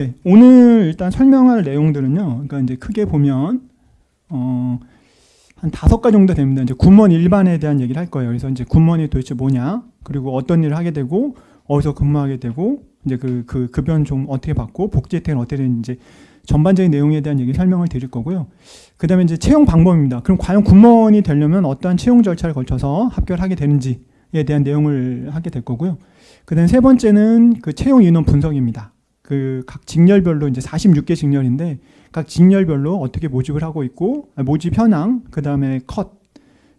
네, 오늘 일단 설명할 내용들은요. 그러니까 이제 크게 보면 한 5가지 정도 됩니다. 이제 군무원 일반에 대한 얘기를 할 거예요. 그래서 이제 군무원이 도대체 뭐냐, 그리고 어떤 일을 하게 되고 어디서 근무하게 되고 이제 그 급여는 좀 어떻게 받고 복지 혜택은 어떻게 되는지 전반적인 내용에 대한 얘기 설명을 드릴 거고요. 그다음에 이제 채용 방법입니다. 그럼 과연 군무원이 되려면 어떠한 채용 절차를 거쳐서 합격을 하게 되는지에 대한 내용을 하게 될 거고요. 그다음에 세 번째는 그 채용 인원 분석입니다. 그 각 직렬별로 이제 46개 직렬인데 각 직렬별로 어떻게 모집을 하고 있고 모집 현황, 그다음에 컷,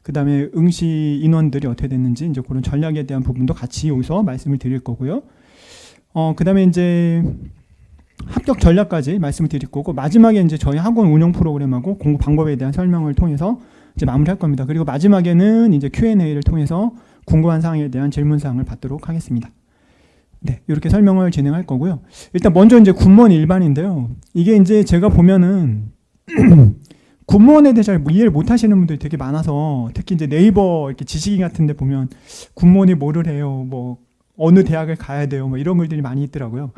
그다음에 응시 인원들이 어떻게 됐는지 이제 그런 전략에 대한 부분도 같이 여기서 말씀을 드릴 거고요. 그다음에 이제 합격 전략까지 말씀을 드릴 거고 마지막에 이제 저희 학원 운영 프로그램하고 공부 방법에 대한 설명을 통해서 이제 마무리할 겁니다. 그리고 마지막에는 이제 Q&A를 통해서 궁금한 사항에 대한 질문 사항을 받도록 하겠습니다. 네, 이렇게 설명을 진행할 거고요. 일단 먼저 이제 군무원 일반인데요. 이게 이제 제가 보면은 군무원에 대해 잘 이해를 못 하시는 분들이 되게 많아서 특히 이제 네이버 이렇게 지식인 같은 데 보면 군무원이 뭐를 해요, 뭐 어느 대학을 가야 돼요, 뭐 이런 글들이 많이 있더라고요.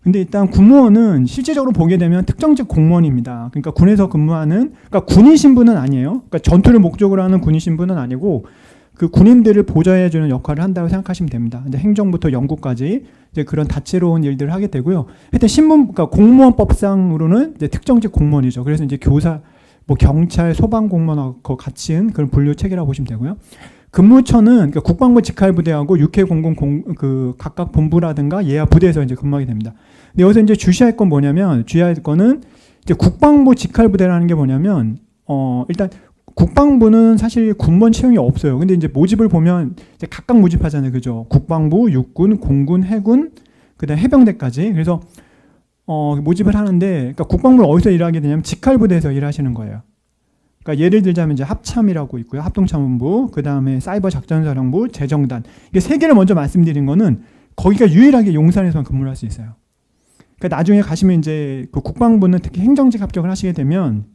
근데 일단 군무원은 실제적으로 보게 되면 특정직 공무원입니다. 그러니까 군에서 근무하는, 그러니까 군인 신분은 아니에요. 그러니까 전투를 목적으로 하는 군인 신분은 아니고 그 군인들을 보좌해주는 역할을 한다고 생각하시면 됩니다. 이제 행정부터 연구까지 이제 그런 다채로운 일들을 하게 되고요. 하여튼 그러니까 공무원법상으로는 이제 특정직 공무원이죠. 그래서 이제 교사, 뭐 경찰, 소방공무원하고 같은 그런 분류 체계라고 보시면 되고요. 근무처는 그러니까 국방부 직할부대하고 육해공군 그 각각 본부라든가 예하 부대에서 이제 근무하게 됩니다. 근데 여기서 이제 주시할 건 뭐냐면 주의할 거는 이제 국방부 직할부대라는 게 뭐냐면 일단 국방부는 사실 군무원 채용이 없어요. 근데 이제 모집을 보면 이제 각각 모집하잖아요. 그죠? 국방부, 육군, 공군, 해군, 그다음 해병대까지. 그래서 모집을 하는데 그러니까 국방부는 어디서 일하게 되냐면 직할부대에서 일하시는 거예요. 그러니까 예를 들자면 이제 합참이라고 있고요. 합동참모부, 그다음에 사이버 작전사령부, 재정단. 이게 세 개를 먼저 말씀드린 거는 거기가 유일하게 용산에서만 근무를 할 수 있어요. 그러니까 나중에 가시면 이제 그 국방부는 특히 행정직 합격을 하시게 되면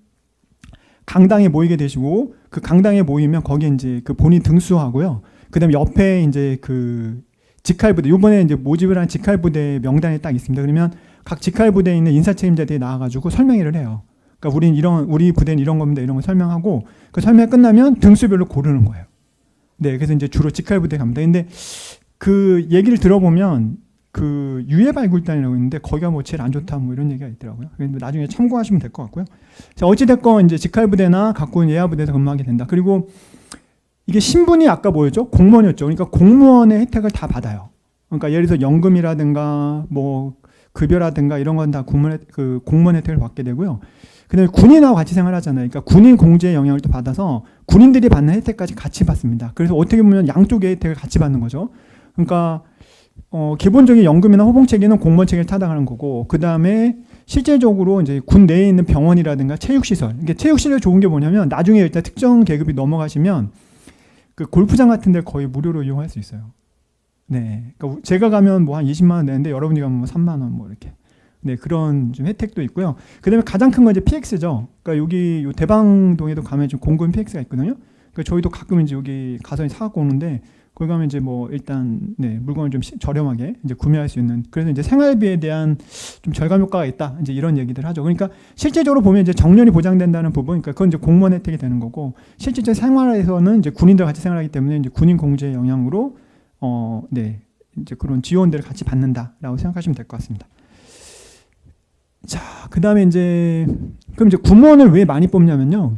강당에 모이게 되시고 그 강당에 모이면 거기에 이제 그 본인 등수하고요. 그다음에 옆에 이제 그 직할부대, 이번에 이제 모집을 한 직할부대 명단이 딱 있습니다. 그러면 각 직할부대에 있는 인사책임자들이 나와가지고 설명회를 해요. 그러니까 우리 부대는 이런 겁니다. 이런 거 설명하고 그 설명이 끝나면 등수별로 고르는 거예요. 네, 그래서 이제 주로 직할부대 갑니다. 근데 그 얘기를 들어보면 그 유해발굴단이라고 있는데 거기가 뭐 제일 안 좋다 뭐 이런 얘기가 있더라고요. 그래서 나중에 참고하시면 될 것 같고요. 자, 어찌됐건 이제 직할부대나 각군 예하부대에서 근무하게 된다. 그리고 이게 신분이 아까 뭐였죠? 공무원이었죠. 그러니까 공무원의 혜택을 다 받아요. 그러니까 예를 들어서 연금이라든가 뭐 급여라든가 이런 건 다 공무원 혜택을 받게 되고요. 그다음에 군인하고 같이 생활하잖아요. 그러니까 군인 공제의 영향을 또 받아서 군인들이 받는 혜택까지 같이 받습니다. 그래서 어떻게 보면 양쪽의 혜택을 같이 받는 거죠. 그러니까 기본적인 연금이나 호봉 체계는 공무원 체계를 타당하는 거고, 그 다음에 실제적으로 이제 군 내에 있는 병원이라든가 체육시설. 이게 체육시설 좋은 게 뭐냐면 나중에 일단 특정 계급이 넘어가시면 그 골프장 같은 데 거의 무료로 이용할 수 있어요. 네. 그러니까 제가 가면 뭐 한 20만 원 내는데 여러분이 가면 뭐 3만 원 뭐 이렇게. 네, 그런 좀 혜택도 있고요. 그 다음에 가장 큰 건 이제 PX죠. 그러니까 여기 요 대방동에도 가면 좀 공군 PX가 있거든요. 그러니까 저희도 가끔 이제 여기 가서 사갖고 오는데 거기 가면 이제 뭐 일단 네, 물건을 좀 저렴하게 이제 구매할 수 있는, 그래서 이제 생활비에 대한 좀 절감 효과가 있다, 이제 이런 얘기들 하죠. 그러니까 실제적으로 보면 이제 정년이 보장된다는 부분, 그러니까 그건 이제 공무원 혜택이 되는 거고, 실질적 생활에서는 이제 군인들 같이 생활하기 때문에 이제 군인 공제의 영향으로 네, 이제 그런 지원들을 같이 받는다라고 생각하시면 될 것 같습니다. 자, 그다음에 이제 그럼 이제 군무원을 왜 많이 뽑냐면요.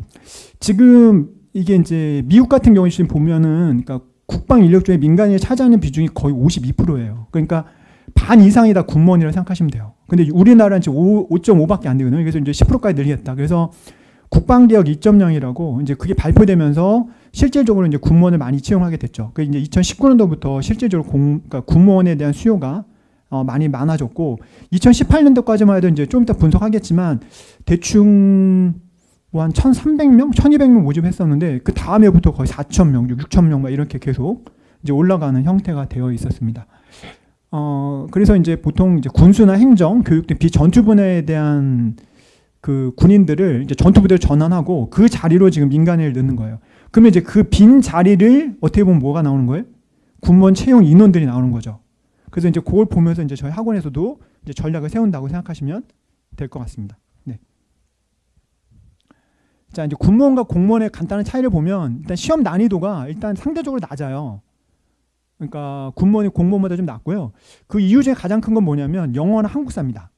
지금 이게 이제 미국 같은 경우에 지금 보면은 그러니까 국방 인력 중에 민간인이 차지하는 비중이 거의 52%예요. 그러니까 반 이상이 다 군무원이라고 생각하시면 돼요. 근데 우리나라는 지금 5.5밖에 안 되거든요. 그래서 이제 10%까지 늘리겠다. 그래서 국방개혁 2.0이라고 이제 그게 발표되면서 실질적으로 이제 군무원을 많이 채용하게 됐죠. 그 이제 2019년도부터 실질적으로 그러니까 군무원에 대한 수요가 많이 많아졌고, 2018년도까지만 해도 이제 좀 이따 분석하겠지만 대충 뭐 한 1,300명, 1,200명 모집했었는데 그 다음 해부터 거의 4,000명, 6,000명 막 이렇게 계속 이제 올라가는 형태가 되어 있었습니다. 그래서 이제 보통 이제 군수나 행정, 교육 등 비전투 분야에 대한 그 군인들을 이제 전투부대로 전환하고 그 자리로 지금 민간인을 넣는 거예요. 그러면 이제 그 빈 자리를 어떻게 보면 뭐가 나오는 거예요? 군무원 채용 인원들이 나오는 거죠. 그래서 이제 그걸 보면서 이제 저희 학원에서도 이제 전략을 세운다고 생각하시면 될 것 같습니다. 네. 자, 이제 군무원과 공무원의 간단한 차이를 보면 일단 시험 난이도가 일단 상대적으로 낮아요. 그러니까 군무원이 공무원보다 좀 낮고요. 그 이유 중에 가장 큰 건 뭐냐면 영어나 한국사입니다.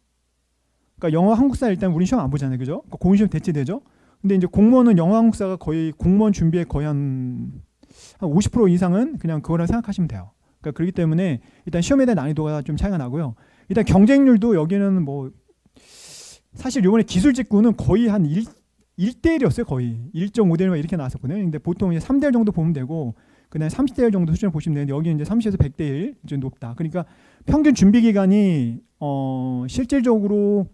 그러니까 영어, 한국사 일단 우리 시험 안 보잖아요, 그죠? 그러니까 공시험 대체되죠. 근데 이제 공무원은 영어, 한국사가 거의 공무원 준비에 거의 한 50% 이상은 그냥 그거라 생각하시면 돼요. 그러니까 그렇기 때문에 일단 시험에 대한 난이도가 좀 차이가 나고요. 일단 경쟁률도 여기는 뭐 사실 이번에 기술직구는 거의 한 1대1이었어요. 거의 1.5대1 이렇게 나왔었거든요. 근데 보통 이제 3대1 정도 보면 되고 그다음에 30대1 정도 수준을 보시면 되는데 여기는 이제 30에서 100대1 좀 높다. 그러니까 평균 준비 기간이 실질적으로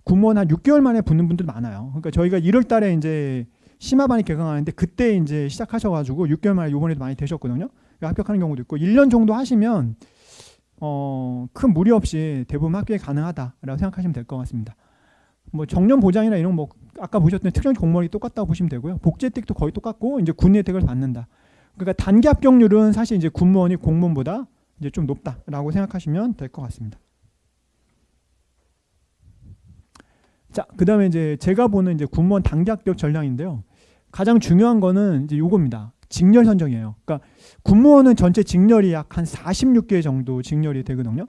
군무원 한 6개월 만에 붙는 분들 많아요. 그러니까 저희가 1월 달에 이제 심화반이 개강하는데 그때 이제 시작하셔가지고 6개월 만에 이번에도 많이 되셨거든요. 그러니까 합격하는 경우도 있고 1년 정도 하시면 큰 무리 없이 대부분 합격이 가능하다라고 생각하시면 될 것 같습니다. 뭐 정년 보장이나 이런 뭐 아까 보셨던 특정 공무원이 똑같다고 보시면 되고요. 복지 혜택도 거의 똑같고 이제 군 혜택을 받는다. 그러니까 단기 합격률은 사실 이제 군무원이 공무원보다 이제 좀 높다라고 생각하시면 될 것 같습니다. 자, 그다음에 이제 제가 보는 이제 군무원 단기 합격 전략인데요. 가장 중요한 거는 이제 요겁니다. 직렬 선정이에요. 그러니까 군무원은 전체 직렬이 약 한 46개 정도 직렬이 되거든요.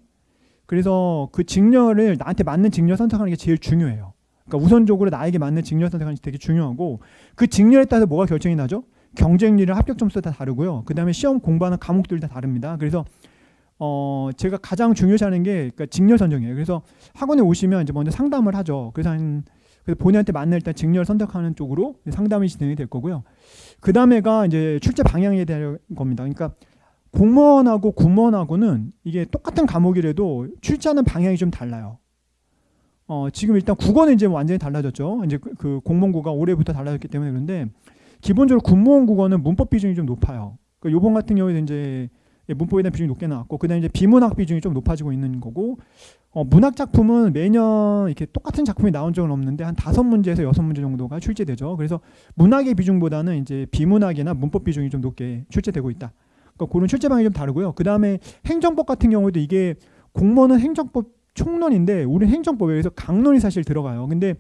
그래서 그 직렬을 나한테 맞는 직렬 선택하는 게 제일 중요해요. 그러니까 우선적으로 나에게 맞는 직렬 선택하는 게 되게 중요하고 그 직렬에 따라서 뭐가 결정이 나죠? 경쟁률이랑 합격 점수도 다 다르고요. 그다음에 시험 공부하는 과목들 다 다릅니다. 그래서 제가 가장 중요시하는 게 그러니까 직렬 선정이에요. 그래서 학원에 오시면 이제 먼저 상담을 하죠. 그래서 본인한테 맞는 일단 직렬 선택하는 쪽으로 상담이 진행이 될 거고요. 그 다음에가 이제 출제 방향에 대한 겁니다. 그러니까 공무원하고 군무원하고는 이게 똑같은 과목이라도 출제하는 방향이 좀 달라요. 지금 일단 국어는 이제 완전히 달라졌죠. 이제 그 공무원국어가 올해부터 달라졌기 때문에 그런데 기본적으로 군무원 국어는 문법 비중이 좀 높아요. 그러니까 요번 같은 경우에 이제 문법에 대한 비중이 높게 나왔고 그다음에 이제 비문학 비중이 좀 높아지고 있는 거고 문학 작품은 매년 이렇게 똑같은 작품이 나온 적은 없는데 한 5문제에서 6문제 정도가 출제되죠. 그래서 문학의 비중보다는 이제 비문학이나 문법 비중이 좀 높게 출제되고 있다. 그러니까 그런 출제 방향이 좀 다르고요. 그다음에 행정법 같은 경우도 이게 공무원은 행정법 총론인데 우리는 행정법에 의해서 강론이 사실 들어가요. 근데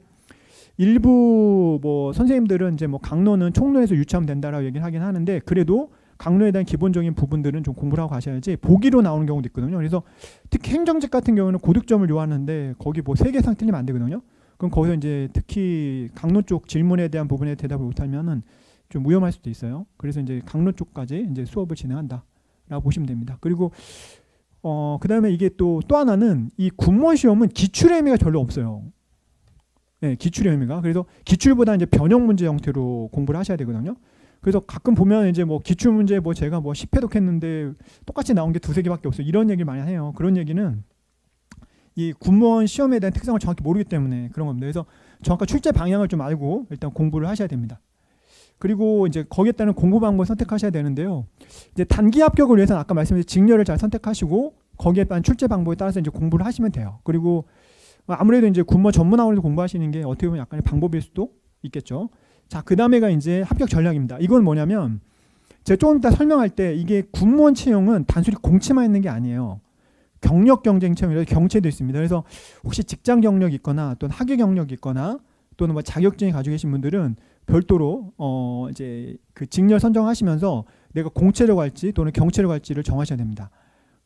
일부 뭐 선생님들은 이제 뭐 강론은 총론에서 유추하면 된다라고 얘기를 하긴 하는데 그래도 강론에 대한 기본적인 부분들은 좀 공부를 하고 가셔야지 보기로 나오는 경우도 있거든요. 그래서 특히 행정직 같은 경우는 고득점을 요하는데 거기 뭐 3개 이상 틀리면 안 되거든요. 그럼 거기서 이제 특히 강론 쪽 질문에 대한 부분에 대답을 못하면은 좀 위험할 수도 있어요. 그래서 이제 강론 쪽까지 이제 수업을 진행한다라고 보시면 됩니다. 그리고 그다음에 이게 또 하나는 이 군무원 시험은 기출의 의미가 별로 없어요. 네, 기출의 의미가. 그래서 기출보다 이제 변형 문제 형태로 공부를 하셔야 되거든요. 그래서 가끔 보면 이제 뭐 기출 문제 뭐 제가 뭐 10회독 했는데 똑같이 나온 게 2-3개밖에 없어요. 이런 얘기를 많이 해요. 그런 얘기는 이 군무원 시험에 대한 특성을 정확히 모르기 때문에 그런 겁니다. 그래서 정확한 출제 방향을 좀 알고 일단 공부를 하셔야 됩니다. 그리고 이제 거기에 따른 공부 방법을 선택하셔야 되는데요. 이제 단기 합격을 위해서는 아까 말씀드린 직렬을 잘 선택하시고 거기에 따른 출제 방법에 따라서 이제 공부를 하시면 돼요. 그리고 아무래도 이제 군무원 전문학원에서 공부하시는 게 어떻게 보면 약간의 방법일 수도 있겠죠. 자, 그 다음에가 이제 합격 전략입니다. 이건 뭐냐면 제가 조금 이따 설명할 때 이게 군무원 채용은 단순히 공채만 있는 게 아니에요. 경력 경쟁 채용이라서 경채도 있습니다. 그래서 혹시 직장 경력이 있거나 또는 학위 경력이 있거나 또는 뭐 자격증이 가지고 계신 분들은 별도로 이제 그 직렬 선정하시면서 내가 공채로 갈지 또는 경채로 갈지를 정하셔야 됩니다.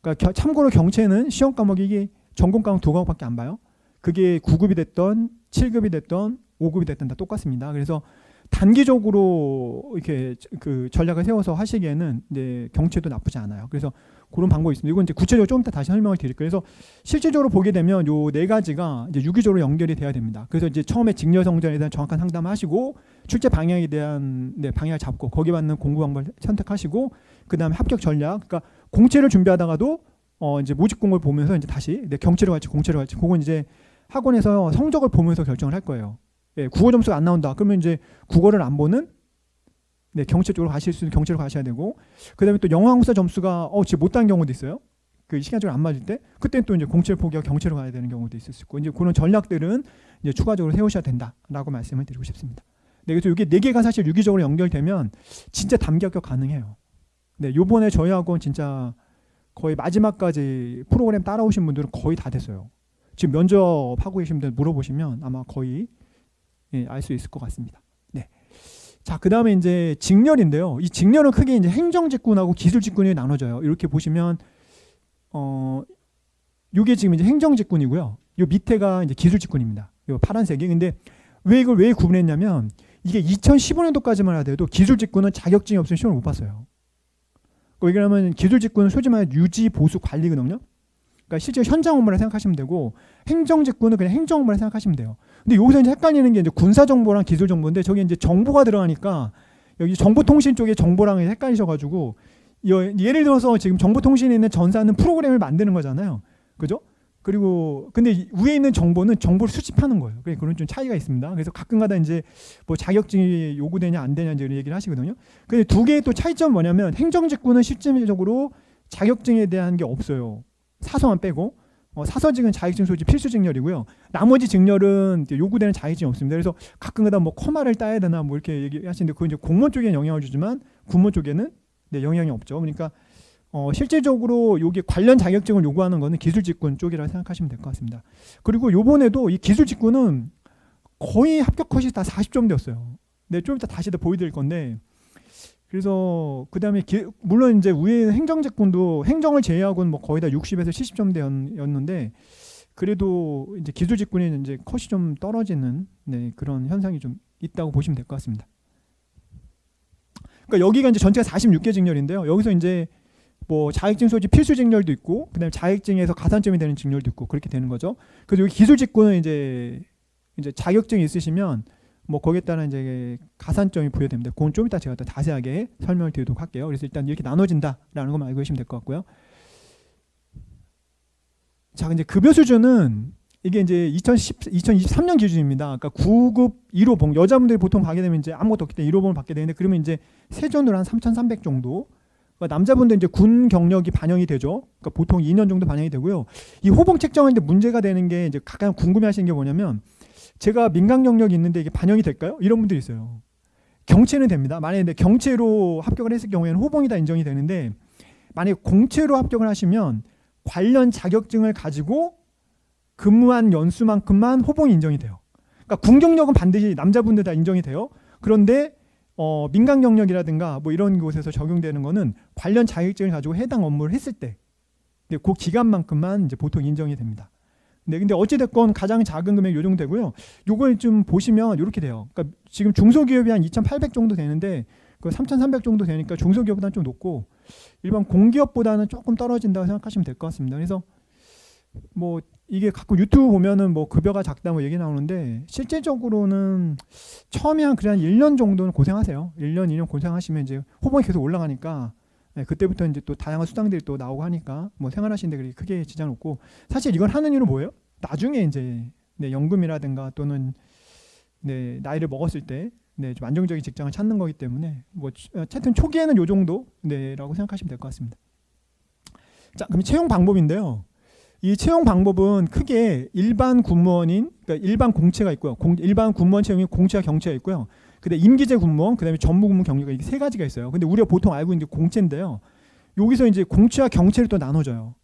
그러니까 참고로 경채는 시험 과목이 이게 전공 과목 2과목밖에 안 봐요. 그게 9급이 됐던 7급이 됐던 5급이 됐던 다 똑같습니다. 그래서 단기적으로 이렇게 그 전략을 세워서 하시기에는 이제 경채도 나쁘지 않아요. 그래서 그런 방법이 있습니다. 이건 이제 구체적으로 좀 이따 다시 설명을 드릴 거예요. 그래서 실질적으로 보게 되면 요 4가지가 이제 유기적으로 연결이 돼야 됩니다. 그래서 이제 처음에 직렬 성전에 대한 정확한 상담을 하시고 출제 방향에 대한 방향을 잡고 거기에 맞는 공부 방법을 선택하시고 그다음에 합격 전략. 그러니까 공채를 준비하다가도 이제 모집 공고를 보면서 이제 다시 경채로 갈지 공채로 갈지 그건 이제 학원에서 성적을 보면서 결정을 할 거예요. 예, 국어 점수가 안 나온다. 그러면 이제 국어를 안 보는 경채 쪽으로 가실 수 있는 경채로 가셔야 되고 그다음에 또 영어 한국사 점수가 진짜 못한 경우도 있어요. 그 시간적으로 안 맞을 때 그때는 또 이제 공채를 포기하고 경채로 가야 되는 경우도 있을 수 있고 이제 그런 전략들은 이제 추가적으로 세우셔야 된다라고 말씀을 드리고 싶습니다. 네, 그래서 이게 4개가 사실 유기적으로 연결되면 진짜 단기 합격 가능해요. 네, 요번에 저희 학원 진짜 거의 마지막까지 프로그램 따라오신 분들은 거의 다 됐어요. 지금 면접하고 계신 분들 물어보시면 아마 거의 알 수 있을 것 같습니다. 네. 자, 그 다음에 이제 직렬인데요. 이 직렬은 크게 이제 행정직군하고 기술직군이 나눠져요. 이렇게 보시면 이게 지금 이제 행정직군이고요. 요 밑에가 이제 기술직군입니다. 요 파란색이. 근데 왜 이걸 왜 구분했냐면 이게 2015년도까지만 하더라도 기술직군은 자격증이 없으면 시험을 못 봤어요. 왜냐하면 기술직군은 소위 말해 유지, 보수, 관리거든요. 그러니까 실제 현장 업무라 생각하시면 되고 행정직군은 그냥 행정 업무라 생각하시면 돼요. 근데 여기서 이제 헷갈리는 게 이제 군사정보랑 기술정보인데 저기 이제 정보가 들어가니까 여기 정보통신 쪽에 정보랑 헷갈리셔가지고 예를 들어서 지금 정보통신에 있는 전사는 프로그램을 만드는 거잖아요. 그죠? 그리고 근데 위에 있는 정보는 정보를 수집하는 거예요. 그런 좀 차이가 있습니다. 그래서 가끔가다 이제 뭐 자격증이 요구되냐 안 되냐 이제 이런 얘기를 하시거든요. 근데 두 개의 또 차이점은 뭐냐면 행정직군은 실질적으로 자격증에 대한 게 없어요. 사서만 빼고 사서직은 자격증 소지 필수 직렬이고요. 나머지 직렬은 요구되는 자격증이 없습니다. 그래서 가끔가다 뭐 커마를 따야 되나 뭐 이렇게 얘기하시는데 그건 이제 공무원 쪽에는 영향을 주지만 군무원 쪽에는 영향이 없죠. 그러니까 실질적으로 여기 관련 자격증을 요구하는 거는 기술직군 쪽이라고 생각하시면 될 것 같습니다. 그리고 요번에도 이 기술직군은 거의 합격 컷이 다 40점대였어요. 네, 좀 이따 다시 더 보여드릴 건데 그래서 그 다음에 물론 이제 위에 행정직군도 행정을 제외하고는 뭐 거의 다 60에서 70점대였는데 그래도 이제 기술직군이 이제 컷이 좀 떨어지는 그런 현상이 좀 있다고 보시면 될 것 같습니다. 그러니까 여기가 이제 전체가 46개 직렬인데요. 여기서 이제 뭐 자격증 소지 필수 직렬도 있고 그다음에 자격증에서 가산점이 되는 직렬도 있고 그렇게 되는 거죠. 그래서 여기 기술직군은 이제 자격증이 있으시면 뭐 거기에 따른 이제 가산점이 부여됩니다. 그건 좀 이따 제가 더 자세하게 설명을 드리도록 할게요. 그래서 일단 이렇게 나눠진다라는 것만 알고 계시면 될 것 같고요. 자, 이제 급여 수준은 이게 이제 2023년 기준입니다. 그러니까 9급 1호봉 여자분들이 보통 가게 되면 이제 아무것도 없기 때문에 1호봉을 받게 되는데 그러면 이제 세전으로 한 3,300 정도. 그러니까 남자분들 이제 군 경력이 반영이 되죠. 그러니까 보통 2년 정도 반영이 되고요. 이 호봉 책정하는데 문제가 되는 게 이제 가장 궁금해하시는 게 뭐냐면 제가 민간 경력이 있는데 이게 반영이 될까요? 이런 분들이 있어요. 경체는 됩니다. 만약에 경체로 합격을 했을 경우에는 호봉이 다 인정이 되는데 만약에 공채로 합격을 하시면 관련 자격증을 가지고 근무한 연수만큼만 호봉이 인정이 돼요. 그러니까 군 경력은 반드시 남자분들 다 인정이 돼요. 그런데 민간 경력이라든가 뭐 이런 곳에서 적용되는 거는 관련 자격증을 가지고 해당 업무를 했을 때 그 기간만큼만 이제 보통 인정이 됩니다. 근데 어찌됐건 가장 작은 금액 요 정도 되고요. 요걸 좀 보시면 이렇게 돼요. 그러니까 지금 중소기업이 한 2,800 정도 되는데 그 3,300 정도 되니까 중소기업보다는 좀 높고 일반 공기업보다는 조금 떨어진다고 생각하시면 될 것 같습니다. 그래서 뭐 이게 가끔 유튜브 보면은 뭐 급여가 작다 뭐 얘기 나오는데 실질적으로는 처음에 한 1년 정도는 고생하세요. 1년, 2년 고생하시면 이제 호봉이 계속 올라가니까 그때부터 이제 또 다양한 수당들이 또 나오고 하니까 뭐 생활하시는데 그렇게 크게 지장 없고 사실 이걸 하는 이유는 뭐예요? 나중에 이제 연금이라든가 또는 나이를 먹었을 때 좀 안정적인 직장을 찾는 거기 때문에 뭐 어쨌든 초기에는 요 정도라고 생각하시면 될 것 같습니다. 자, 그럼 채용 방법인데요. 이 채용 방법은 크게 일반 군무원인 그러니까 일반 공채가 있고요. 일반 군무원 채용이 공채와 경채가 있고요. 그다음에 임기제 군무원, 그다음에 전무근무 경력가 이게 세 가지가 있어요. 근데 우리가 보통 알고 있는 게 공채인데요. 여기서 이제 공채와 경채를 또 나눠줘요.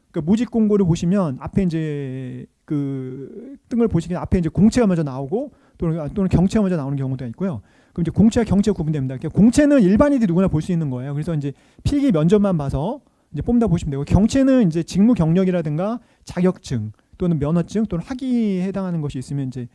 그러니까 모집 공고를 보시면 앞에 이제 그 등을 보시면 앞에 이제 공채가 먼저 나오고 또는 경채가 먼저 나오는 경우도 있고요. 그럼 이제 공채와 경채가 구분됩니다. 그러니까 공채는 일반인들이 누구나 볼 수 있는 거예요. 그래서 이제 필기 면접만 봐서 이제 뽑다 보시면 되고 경채는 이제 직무 경력이라든가 자격증 또는 면허증 또는 학위에 해당하는 것이 있으면 이제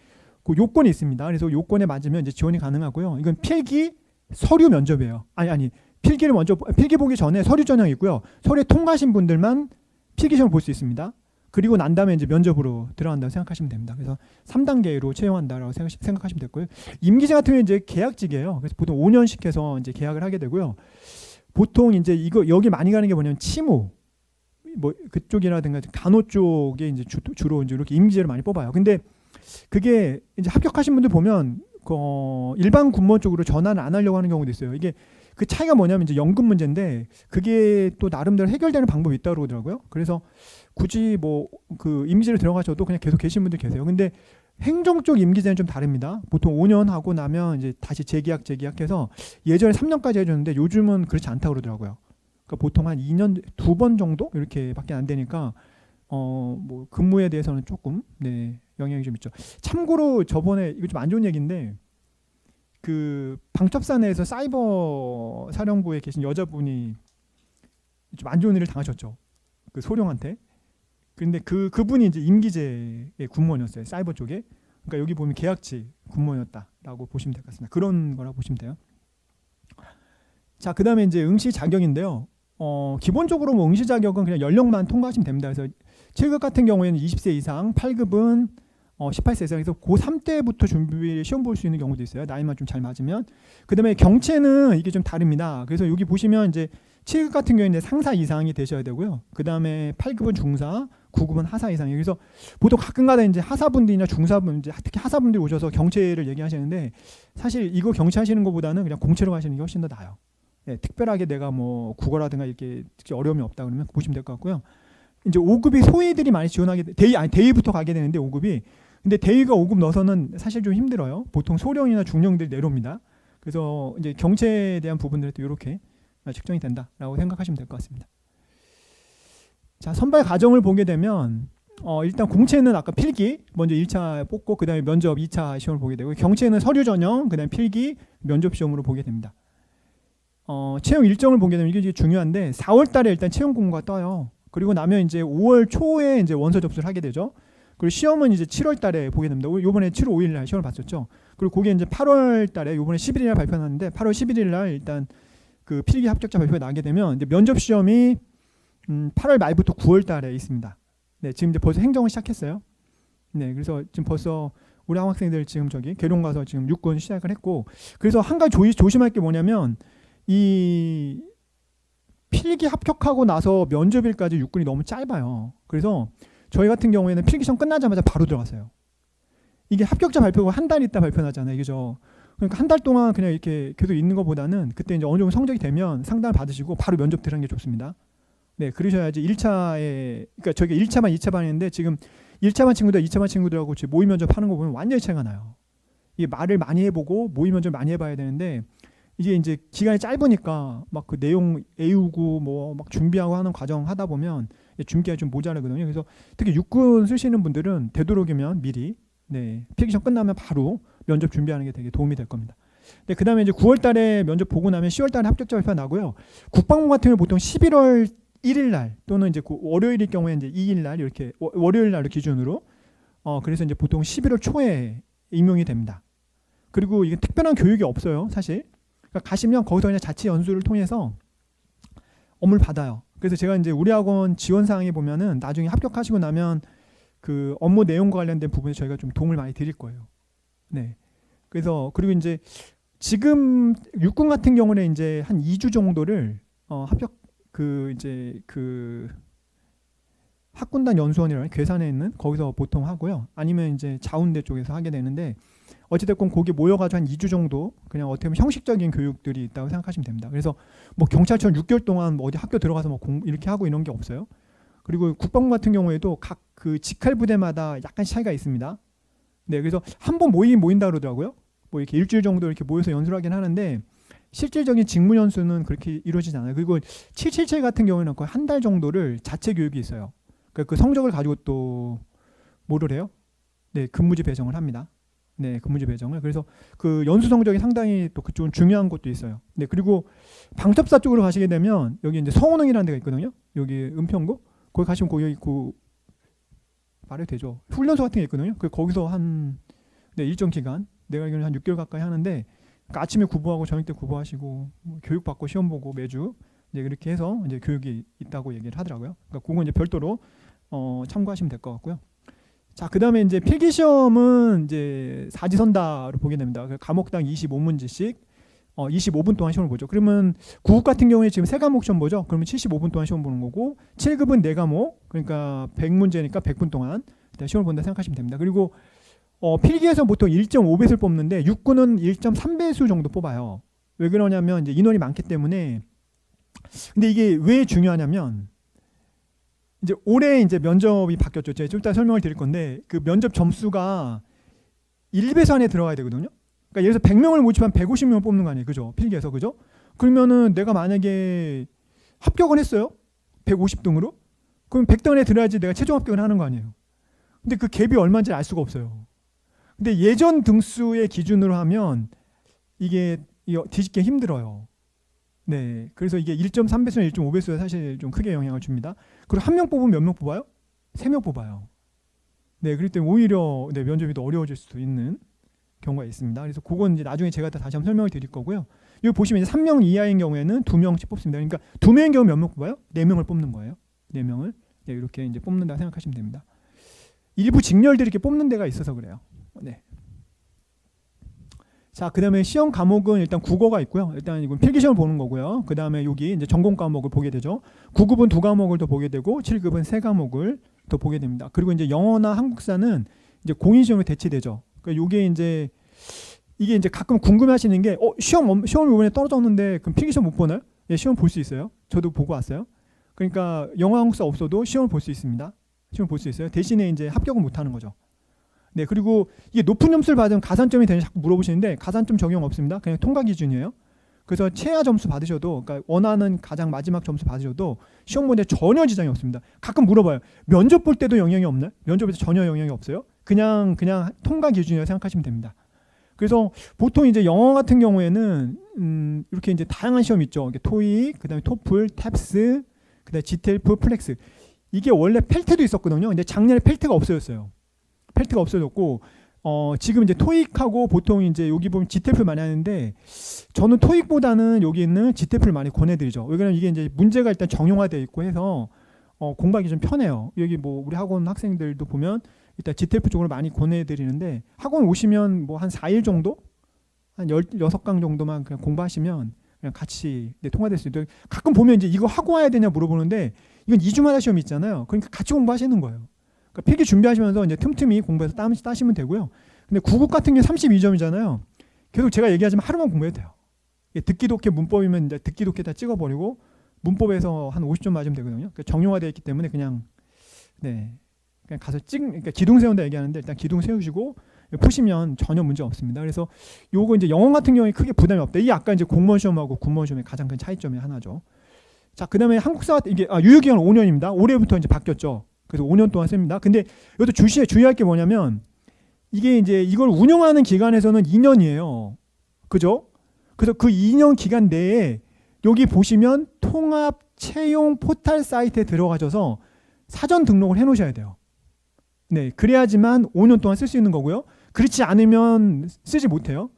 그 요건이 있습니다. 그래서 요건에 맞으면 이제 지원이 가능하고요. 이건 필기 서류 면접이에요. 아니 필기를 먼저 필기 보기 전에 서류 전형이 있고요. 서류에 통과하신 분들만 필기 시험을 볼 수 있습니다. 그리고 난 다음에 이제 면접으로 들어간다고 생각하시면 됩니다. 그래서 3단계로 채용한다라고 생각하시면 됐고요. 임기제 같은 경우는 이제 계약직이에요. 그래서 보통 5년씩 해서 이제 계약을 하게 되고요. 보통 이제 이거 여기 많이 가는 게 뭐냐면 치무 뭐 그쪽이라든가 간호 쪽에 이제 주로 이제 이렇게 임기제를 많이 뽑아요. 근데 그게 이제 합격하신 분들 보면 일반 군무원 쪽으로 전환을 안 하려고 하는 경우도 있어요. 이게 그 차이가 뭐냐면 이제 연금 문제인데 그게 또 나름대로 해결되는 방법이 있다고 그러더라고요. 그래서 굳이 뭐 그 임기제를 들어가셔도 그냥 계속 계신 분들 계세요. 근데 행정 쪽 임기제는 좀 다릅니다. 보통 5년 하고 나면 이제 다시 재계약해서 예전에 3년까지 해줬는데 요즘은 그렇지 않다고 그러더라고요. 그러니까 보통 한 2년 2번 정도 이렇게밖에 안 되니까 뭐 근무에 대해서는 조금 영향이 좀 있죠. 참고로 저번에 이거 좀 안 좋은 얘기인데 그 방첩사 내에서 사이버 사령부에 계신 여자분이 좀 안 좋은 일을 당하셨죠. 그 소령한테. 근데 그분이 이제 임기제의 군무원이었어요. 사이버 쪽에. 그러니까 여기 보면 계약직 군무원이었다라고 보시면 될 것 같습니다. 그런 거라고 보시면 돼요. 자, 그다음에 이제 응시 자격인데요. 기본적으로 뭐 응시 자격은 그냥 연령만 통과하시면 됩니다. 그래서 7급 같은 경우에는 20세 이상, 8급은 18세 이상에서 고3 때부터 준비 시험 볼 수 있는 경우도 있어요. 나이만 좀 잘 맞으면. 그다음에 경체는 이게 좀 다릅니다. 그래서 여기 보시면 이제 7급 같은 경우에는 상사 이상이 되셔야 되고요. 그다음에 8급은 중사, 9급은 하사 이상이에요. 그래서 보통 가끔가다 이제 하사분들이나 중사분, 이제 특히 하사분들이 오셔서 경체를 얘기하시는데 사실 이거 경체하시는 것보다는 그냥 공채로 가시는 게 훨씬 더 나아요. 특별하게 내가 뭐 국어라든가 이렇게 특히 어려움이 없다 그러면 보시면 될 것 같고요. 이제 5급이 소위들이 많이 지원하게 대위부터 가게 되는데 5급이 근데 대위가 5급 넣어서는 사실 좀 힘들어요. 보통 소령이나 중령들이 내려옵니다. 그래서 이제 경체에 대한 부분들도 이렇게 측정이 된다라고 생각하시면 될 것 같습니다. 자, 선발 과정을 보게 되면 일단 공채는 아까 필기 먼저 1차 뽑고 그다음에 면접 2차 시험을 보게 되고 경채는 서류 전형 그다음에 필기 면접 시험으로 보게 됩니다. 채용 일정을 보게 되면 이게 중요한데 4월 달에 일단 채용 공고가 떠요. 그리고 나면 이제 5월 초에 이제 원서 접수를 하게 되죠. 그리고 시험은 이제 7월 달에 보게 됩니다. 요번에 7월 5일 날 시험을 봤었죠. 그리고 그게 이제 8월 달에 요번에 11일 날 발표났는데 8월 11일 날 일단 그 필기 합격자 발표가 나게 되면 이제 면접 시험이 8월 말부터 9월 달에 있습니다. 네, 지금 이제 벌써 행정을 시작했어요. 네, 그래서 지금 벌써 우리 학생들 지금 저기 계룡 가서 지금 육군 시작을 했고 그래서 한 가지 조심할 게 뭐냐면 이 필기 합격하고 나서 면접일까지 육군이 너무 짧아요. 그래서 저희 같은 경우에는 필기 시험 끝나자마자 바로 들어갔어요. 이게 합격자 발표가 한 달 있다 발표나잖아요. 그죠? 그러니까 한 달 동안 그냥 이렇게 계속 있는 것보다는 그때 이제 어느 정도 성적이 되면 상담을 받으시고 바로 면접 들어가는 게 좋습니다. 네, 그러셔야지 1차에 그러니까 저희가 1차만 2차만 했는데 지금 1차만 친구들 2차만 친구들하고 지금 모의 면접 하는 거 보면 완전히 차이가 나요. 이게 말을 많이 해보고 모의 면접 많이 해봐야 되는데 이게 이제 기간이 짧으니까 막 그 내용 외우고 뭐 막 준비하고 하는 과정 하다 보면 준비가 좀 모자라거든요. 그래서 특히 육군 쓰시는 분들은 되도록이면 미리 필기 시험 끝나면 바로 면접 준비하는 게 되게 도움이 될 겁니다. 네, 그다음에 이제 9월 달에 면접 보고 나면 10월 달에 합격자 발표가 나고요. 국방부 같은 경우 보통 11월 1일 날 또는 이제 월요일일 경우에 이제 2일 날 이렇게 월요일 날 기준으로 그래서 이제 보통 11월 초에 임용이 됩니다. 그리고 이게 특별한 교육이 없어요, 사실. 그러니까 가시면 거기서 그냥 자치 연수를 통해서 업무를 받아요. 그래서 제가 이제 우리 학원 지원 사항에 보면은 나중에 합격하시고 나면 그 업무 내용과 관련된 부분에 저희가 좀 도움을 많이 드릴 거예요. 네. 그래서 그리고 이제 지금 육군 같은 경우는 이제 한 2주 정도를 합격 이제 학군단 연수원이라는 괴산에 있는 거기서 보통 하고요. 아니면 이제 자운대 쪽에서 하게 되는데 어찌됐건 거기 모여가지고 한 2주 정도 그냥 어떻게 보면 형식적인 교육들이 있다고 생각하시면 됩니다. 그래서 뭐 경찰처럼 6개월 동안 뭐 어디 학교 들어가서 뭐 이렇게 하고 이런 게 없어요. 그리고 국방부 같은 경우에도 각 그 직할 부대마다 약간 차이가 있습니다. 네, 그래서 한 번 모인다 그러더라고요. 뭐 이렇게 일주일 정도 이렇게 모여서 연수를 하긴 하는데 실질적인 직무 연수는 그렇게 이루어지지 않아요. 그리고 777 같은 경우에는 거의 한 달 정도를 자체 교육이 있어요. 그러니까 그 성적을 가지고 또 뭐를 해요? 네, 근무지 배정을 합니다. 네, 근무지 배정을. 그래서 그 연수 성적이 상당히 또 그쪽은 중요한 것도 있어요. 네, 그리고 방첩사 쪽으로 가시게 되면 여기 이제 성운흥이라는 데가 있거든요. 여기 은평구. 거기 가시면 거기 있고 말해도 되죠. 훈련소 같은 게 있거든요. 거기서 한 일정 기간 내가 알기로는 한 6개월 가까이 하는데 그러니까 아침에 구보하고 저녁 때 구보하시고 교육 받고 시험 보고 매주 이제 그렇게 해서 이제 교육이 있다고 얘기를 하더라고요. 그러니까 그건 이제 별도로 참고하시면 될 것 같고요. 자, 그다음에 이제 필기 시험은 이제 사지선다로 보게 됩니다. 과목당 25문제씩 25분 동안 시험을 보죠. 그러면 9급 같은 경우에 지금 3과목 시험 보죠. 그러면 75분 동안 시험 보는 거고 7급은 4과목 그러니까 100문제니까 100분 동안 시험을 본다 생각하시면 됩니다. 그리고 필기에서 보통 1.5배수를 뽑는데 육군은 1.3배수 정도 뽑아요. 왜 그러냐면 이제 인원이 많기 때문에. 근데 이게 왜 중요하냐면 이제 올해 이제 면접이 바뀌었죠. 제가 좀 이따 설명을 드릴 건데 그 면접 점수가 1배수 안에 들어가야 되거든요. 그러니까 예를 들어서 100명을 모집하면 150명을 뽑는 거 아니에요. 그죠? 필기에서. 그죠? 그러면은 내가 만약에 합격은 했어요. 150등으로. 그럼 100등 안에 들어야지 내가 최종 합격을 하는 거 아니에요. 근데 그 갭이 얼마인지 알 수가 없어요. 근데 예전 등수의 기준으로 하면 이게 뒤집기 힘들어요. 네, 그래서 이게 1.3배수나 1.5배수가 사실 좀 크게 영향을 줍니다. 그리고 한 명 뽑으면 몇 명 뽑아요? 3명 뽑아요. 네, 그렇기 때문에 오히려 네, 면접이 더 어려워질 수도 있는 경우가 있습니다. 그래서 그건 이제 나중에 제가 다시 한번 설명을 드릴 거고요. 여기 보시면 이제 3명 이하인 경우에는 2명씩 뽑습니다. 그러니까 2명인 경우 몇 명 뽑아요? 4명을 뽑는 거예요. 4명을 네, 이렇게 이제 뽑는다 생각하시면 됩니다. 일부 직렬들이 이렇게 뽑는 데가 있어서 그래요. 네. 자, 그 다음에 시험 과목은 일단 국어가 있고요. 일단 이건 필기시험을 보는 거고요. 그 다음에 여기 이제 전공 과목을 보게 되죠. 9급은 2과목을 더 보게 되고 7급은 3과목을 더 보게 됩니다. 그리고 이제 영어나 한국사는 이제 공인시험에 대치되죠. 그러니까 이게 이제 가끔 궁금해하시는 게 시험을 이번에 떨어졌는데 그럼 필기시험 못 보나요? 예, 시험 볼 수 있어요. 저도 보고 왔어요. 그러니까 영어 한국사 없어도 시험을 볼 수 있습니다. 시험 볼 수 있어요. 대신에 이제 합격은 못 하는 거죠. 네, 그리고 이게 높은 점수를 받으면 가산점이 되는지 자꾸 물어보시는데 가산점 적용 없습니다. 그냥 통과 기준이에요. 그래서 최하 점수 받으셔도, 그러니까 원하는 가장 마지막 점수 받으셔도 시험 보는데 전혀 지장이 없습니다. 가끔 물어봐요. 면접 볼 때도 영향이 없나요? 면접에서 전혀 영향이 없어요. 그냥 통과 기준이라고 생각하시면 됩니다. 그래서 보통 이제 영어 같은 경우에는 이렇게 이제 다양한 시험 있죠. 토익, 그다음에 토플, 탭스, 그다음에 GTLF, 플렉스. 이게 원래 펠트도 있었거든요. 근데 작년에 펠트가 없어졌어요. 펠트가 없어졌고 지금 이제 토익하고 보통 이제 여기 보면 GTF를 많이 하는데 저는 토익보다는 여기 있는 GTF를 많이 권해드리죠. 왜냐면 이게 이제 문제가 일단 정형화되어 있고 해서 공부하기 좀 편해요. 여기 뭐 우리 학원 학생들도 보면 일단 GTF 쪽으로 많이 권해드리는데 학원 오시면 뭐 한 4일 정도? 한 16강 정도만 그냥 공부하시면 그냥 같이 통과될 수 있도록. 가끔 보면 이제 이거 하고 와야 되냐 물어보는데 이건 2주마다 시험이 있잖아요. 그러니까 같이 공부하시는 거예요. 그러니까 필기 준비하시면서 이제 틈틈이 공부해서 따시면 되고요. 근데 9급 같은 게 32점이잖아요. 계속 제가 얘기하지만 하루만 공부해도 돼요. 듣기 독해 문법이면 이제 듣기 독해 다 찍어버리고 문법에서 한 50점 맞으면 되거든요. 그러니까 정형화되어 있기 때문에 그냥 가서 그러니까 기둥 세운다 얘기하는데 일단 기둥 세우시고 푸시면 전혀 문제 없습니다. 그래서 요거 이제 영어 같은 경우에 크게 부담이 없다. 이게 아까 이제 공무원 시험하고 군무원 시험의 가장 큰 차이점이 하나죠. 자, 그다음에 한국사 이게 유효기간 5년입니다. 올해부터 이제 바뀌었죠. 그래서 5년 동안 씁니다. 근데 이것도 주의할 게 뭐냐면 이게 이제 이걸 운영하는 기간에서는 2년이에요. 그죠? 그래서 그 2년 기간 내에 여기 보시면 통합 채용 포털 사이트에 들어가셔서 사전 등록을 해 놓으셔야 돼요. 네, 그래야지만 5년 동안 쓸 수 있는 거고요. 그렇지 않으면 쓰지 못해요.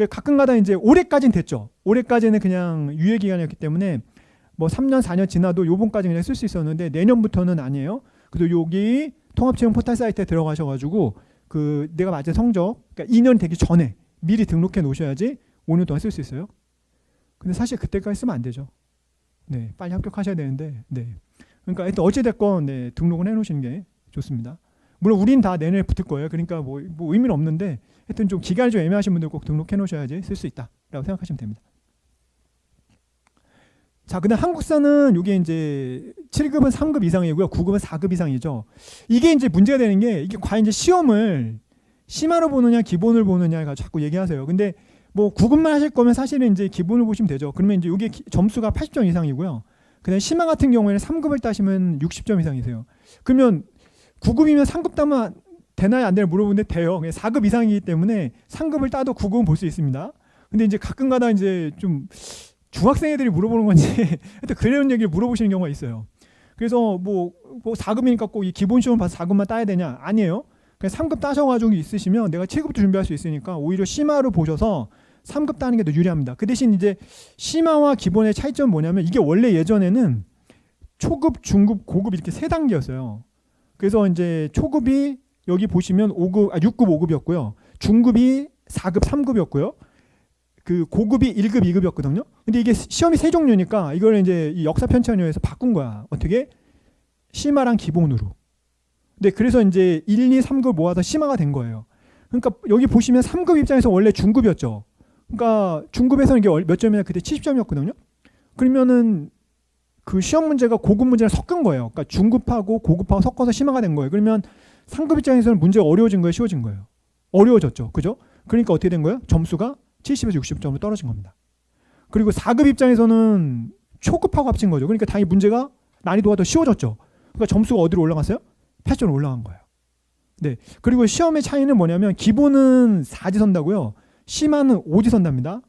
가끔가다 이제 올해까지는 됐죠. 올해까지는 그냥 유예 기간이었기 때문에 뭐 3년, 4년 지나도 요번까지 그냥 쓸 수 있었는데 내년부터는 아니에요. 그래서 여기 통합채용 포털 사이트에 들어가셔가지고 그 내가 맞은 성적, 그러니까 2년 되기 전에 미리 등록해 놓으셔야지 5년 동안 쓸 수 있어요. 근데 사실 그때까지 쓰면 안 되죠. 네, 빨리 합격하셔야 되는데, 네. 그러니까 하여튼 어찌됐건 네, 등록을 해 놓으시는 게 좋습니다. 물론 우린 다 내년에 붙을 거예요. 그러니까 뭐 의미는 없는데 하여튼 좀 기간이 좀 애매하신 분들 꼭 등록해 놓으셔야지 쓸 수 있다라고 생각하시면 됩니다. 자, 그다음 한국사는 이게 이제 7급은 3급 이상이고요. 9급은 4급 이상이죠. 이게 이제 문제가 되는 게 이게 과연 이제 시험을 심화로 보느냐 기본을 보느냐가 자꾸 얘기하세요. 근데 뭐 9급만 하실 거면 사실은 이제 기본을 보시면 되죠. 그러면 이제 이게 점수가 80점 이상이고요. 그다음 심화 같은 경우에는 3급을 따시면 60점 이상이세요. 그러면 9급이면 3급 따면 되나요 안 되나요 물어보는데 돼요. 4급 이상이기 때문에 3급을 따도 9급은 볼 수 있습니다. 근데 이제 가끔가다 이제 좀 중학생 애들이 물어보는 건지 하여튼 그런 얘기를 물어보시는 경우가 있어요. 그래서 뭐 4급이니까 꼭 이 기본 시험을 봐서 4급만 따야 되냐? 아니에요. 그냥 3급 따셔가지고 있으시면 내가 7급도 준비할 수 있으니까 오히려 심화로 보셔서 3급 따는 게 더 유리합니다. 그 대신 이제 심화와 기본의 차이점은 뭐냐면 이게 원래 예전에는 초급, 중급, 고급 이렇게 3단계였어요. 그래서 이제 초급이 여기 보시면 6급, 5급이었고요. 중급이 4급, 3급이었고요. 그 고급이 1급, 2급이었거든요. 근데 이게 시험이 3종류니까 이걸 이제 이 역사 편찬위원회에서 바꾼 거야. 어떻게? 심화랑 기본으로. 근데 그래서 이제 1, 2, 3급 모아서 심화가 된 거예요. 그러니까 여기 보시면 3급 입장에서 원래 중급이었죠. 그러니까 중급에서는 이게 몇 점이냐 그때 70점이었거든요. 그러면은 그 시험 문제가 고급 문제랑 섞은 거예요. 그러니까 중급하고 고급하고 섞어서 심화가 된 거예요. 그러면 3급 입장에서는 문제가 어려워진 거예요, 쉬워진 거예요? 어려워졌죠. 그죠? 그러니까 어떻게 된 거예요? 점수가 70에서 60점으로 떨어진 겁니다. 그리고 4급 입장에서는 초급하고 합친 거죠. 그러니까 당연히 문제가 난이도가 더 쉬워졌죠. 그러니까 점수가 어디로 올라갔어요? 8점으로 올라간 거예요. 네. 그리고 시험의 차이는 뭐냐면 기본은 4지 선다고요. 심화는 5지 선답니다.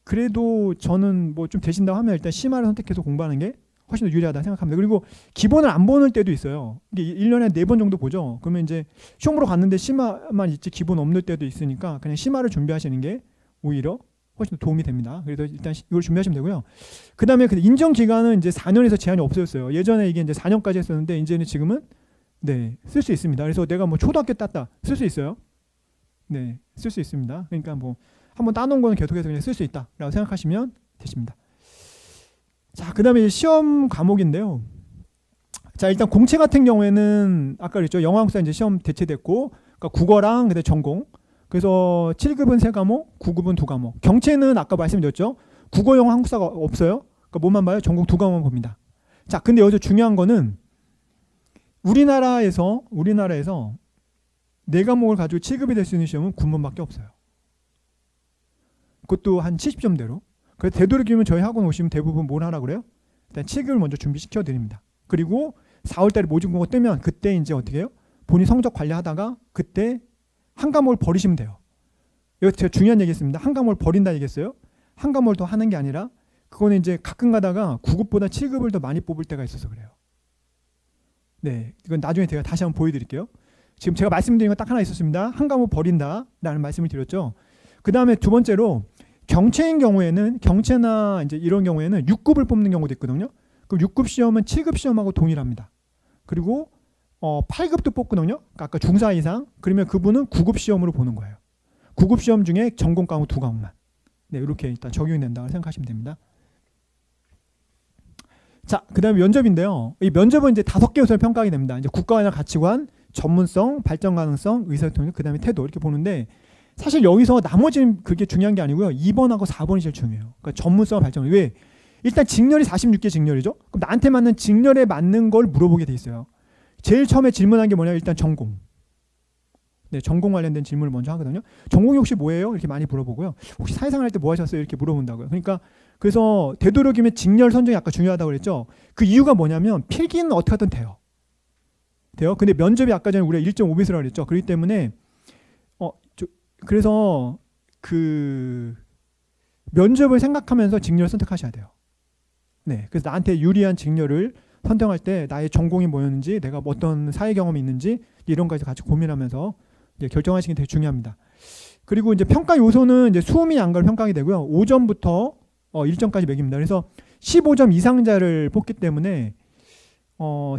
그래도 저는 뭐 좀 되신다고 하면 일단 심화를 선택해서 공부하는 게 훨씬 더 유리하다 생각합니다. 그리고 기본을 안 보는 때도 있어요. 이게 1년에 4번 정도 보죠. 그러면 이제 시험 보러 갔는데 심화만 있지 기본 없는 때도 있으니까 그냥 심화를 준비하시는 게 오히려 훨씬 더 도움이 됩니다. 그래서 일단 이걸 준비하시면 되고요. 그다음에 인정 기간은 이제 4년에서 제한이 없어졌어요. 예전에 이게 이제 4년까지 했었는데 이제는 지금은 네, 쓸 수 있습니다. 그래서 내가 뭐 초등학교 땄다 쓸 수 있어요. 네, 쓸 수 있습니다. 그러니까 뭐 한번 따놓은 거는 계속해서 그냥 쓸 수 있다라고 생각하시면 되십니다. 자, 그다음에 시험 과목인데요. 자, 일단 공채 같은 경우에는 아까 그랬죠. 영어 한국사 이제 시험 대체됐고, 그러니까 국어랑 그다음에 전공. 그래서 7급은 3과목, 9급은 2과목. 경채는 아까 말씀드렸죠. 국어, 영어, 한국사가 없어요. 그러니까 뭐만 봐요? 전공 2과목만 봅니다. 자, 근데 여기서 중요한 거는 우리나라에서 4과목을 가지고 7급이 될 수 있는 시험은 9문밖에 없어요. 그것도 한 70점대로. 그래서 되도록이면 저희 학원 오시면 대부분 뭘 하라 그래요? 일단 7급을 먼저 준비시켜 드립니다. 그리고 4월달에 모집공고 뜨면 그때 이제 어떻게 해요? 본인 성적 관리하다가 그때 한 과목을 버리시면 돼요. 이거 제가 중요한 얘기했습니다. 한 과목을 버린다 얘기했어요. 한 과목을 더 하는 게 아니라 그거는 이제 가끔 가다가 9급보다 7급을 더 많이 뽑을 때가 있어서 그래요. 네, 이건 나중에 제가 다시 한번 보여드릴게요. 지금 제가 말씀드린 건 딱 하나 있었습니다. 한 과목 버린다라는 말씀을 드렸죠. 그 다음에 두 번째로 경채인 경우에는 경채나 이제 이런 경우에는 6급을 뽑는 경우도 있거든요. 그럼 6급 시험은 7급 시험하고 동일합니다. 그리고 8급도 뽑거든요. 아까 중사 이상. 그러면 그분은 9급 시험으로 보는 거예요. 9급 시험 중에 전공 과목 2과목만. 네, 이렇게 일단 적용이 된다고 생각하시면 됩니다. 자, 그다음에 면접인데요. 이 면접은 이제 5개 요소를 평가하게 됩니다. 이제 국가관련 가치관, 전문성, 발전 가능성, 의사소통, 그다음에 태도 이렇게 보는데 사실 여기서 나머지는 그게 중요한 게 아니고요. 2번하고 4번이 제일 중요해요. 그러니까 전문성, 발전. 왜? 일단 직렬이 46개 직렬이죠. 그럼 나한테 맞는 직렬에 맞는 걸 물어보게 돼 있어요. 제일 처음에 질문한 게 뭐냐면 일단 전공. 네, 전공 관련된 질문을 먼저 하거든요. 전공이 혹시 뭐예요? 이렇게 많이 물어보고요. 혹시 사회생활 할 때 뭐 하셨어요? 이렇게 물어본다고요. 그러니까 그래서 되도록이면 직렬 선정이 아까 중요하다고 그랬죠. 그 이유가 뭐냐면 필기는 어떻게 하든 돼요. 근데 면접이 아까 전에 우리가 1.5배수라고 그랬죠. 그렇기 때문에 그래서 그 면접을 생각하면서 직렬을 선택하셔야 돼요. 네, 그래서 나한테 유리한 직렬을 선정할 때 나의 전공이 뭐였는지, 내가 어떤 사회 경험이 있는지 이런 거까지 같이 고민하면서 이제 결정하시는 게 되게 중요합니다. 그리고 이제 평가 요소는 이제 수음이 양가를 평가하게 되고요. 5점부터 1점까지 매깁니다. 그래서 15점 이상자를 뽑기 때문에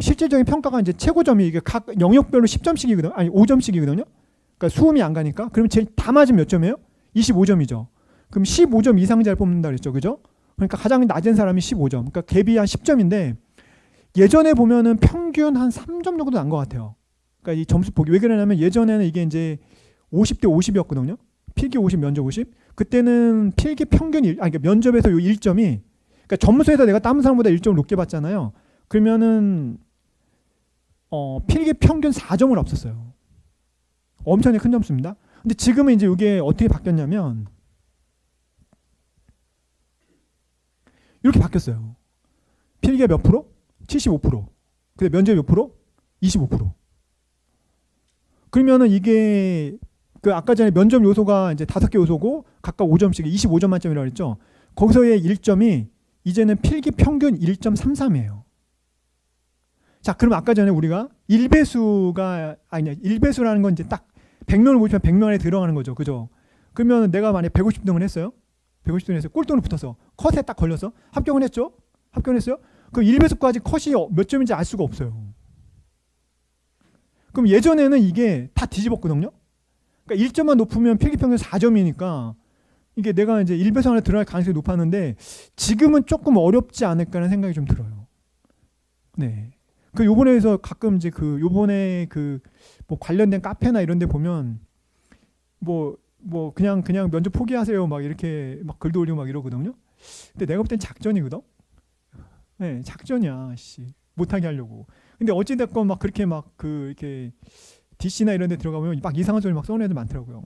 실질적인 평가가 이제 최고점이 이게 각 영역별로 10점씩이거든요. 아니 5점씩이거든요. 그러니까 수음이 안 가니까. 그러면 제일 다 맞으면 몇 점이에요? 25점이죠. 그럼 15점 이상자를 뽑는다 그랬죠. 그죠? 그러니까 가장 낮은 사람이 15점. 그러니까 갭이 한 10점인데 예전에 보면은 평균 한 3점 정도 난 것 같아요. 그러니까 이 점수 보기 왜 그러냐면 예전에는 이게 이제 50대 50이었거든요. 필기 50, 면접 50. 그때는 필기 평균 그러니까 면접에서 요 1점이 그러니까 점수에서 내가 다른 사람보다 1점을 높게 받잖아요. 그러면은 필기 평균 4점을 앞섰어요. 엄청나게 큰 점수입니다. 근데 지금은 이제 이게 어떻게 바뀌었냐면 이렇게 바뀌었어요. 필기가 몇 프로? 75%. 근데 면접이 몇 프로? 25%. 그러면은 이게 그 아까 전에 면접 요소가 이제 5개 요소고 각각 5점씩 25점 만점이라고 했죠. 거기서의 1점이 이제는 필기 평균 1.33이에요. 자, 그럼 아까 전에 우리가 1배수가 아니냐. 1배수라는 건 이제 딱 100명을 모집하면 100명 안에 들어가는 거죠. 그죠? 그러면 내가 만약에 150등을 했어요. 150등을 해서 꼴등으로 붙어서 컷에 딱 걸려서 합격은 했죠. 합격은 했어요. 그럼 1배수까지 컷이 몇 점인지 알 수가 없어요. 그럼 예전에는 이게 다 뒤집었거든요. 그러니까 1점만 높으면 필기평균 4점이니까 이게 내가 이제 1배수 안에 들어갈 가능성이 높았는데 지금은 조금 어렵지 않을까라는 생각이 좀 들어요. 네. 그 요번에서 가끔 이제 그 요번에 그 뭐 관련된 카페나 이런 데 보면 뭐 그냥 면접 포기하세요 막 이렇게 막 글도 올리고 막 이러거든요. 근데 내가 볼 땐 작전이거든. 네, 작전이야, 씨. 못하게 하려고. 근데 어찌됐건 막 그렇게 막 그 이렇게 DC나 이런 데 들어가보면 막 이상한 소리 막 써는 애들 많더라고요.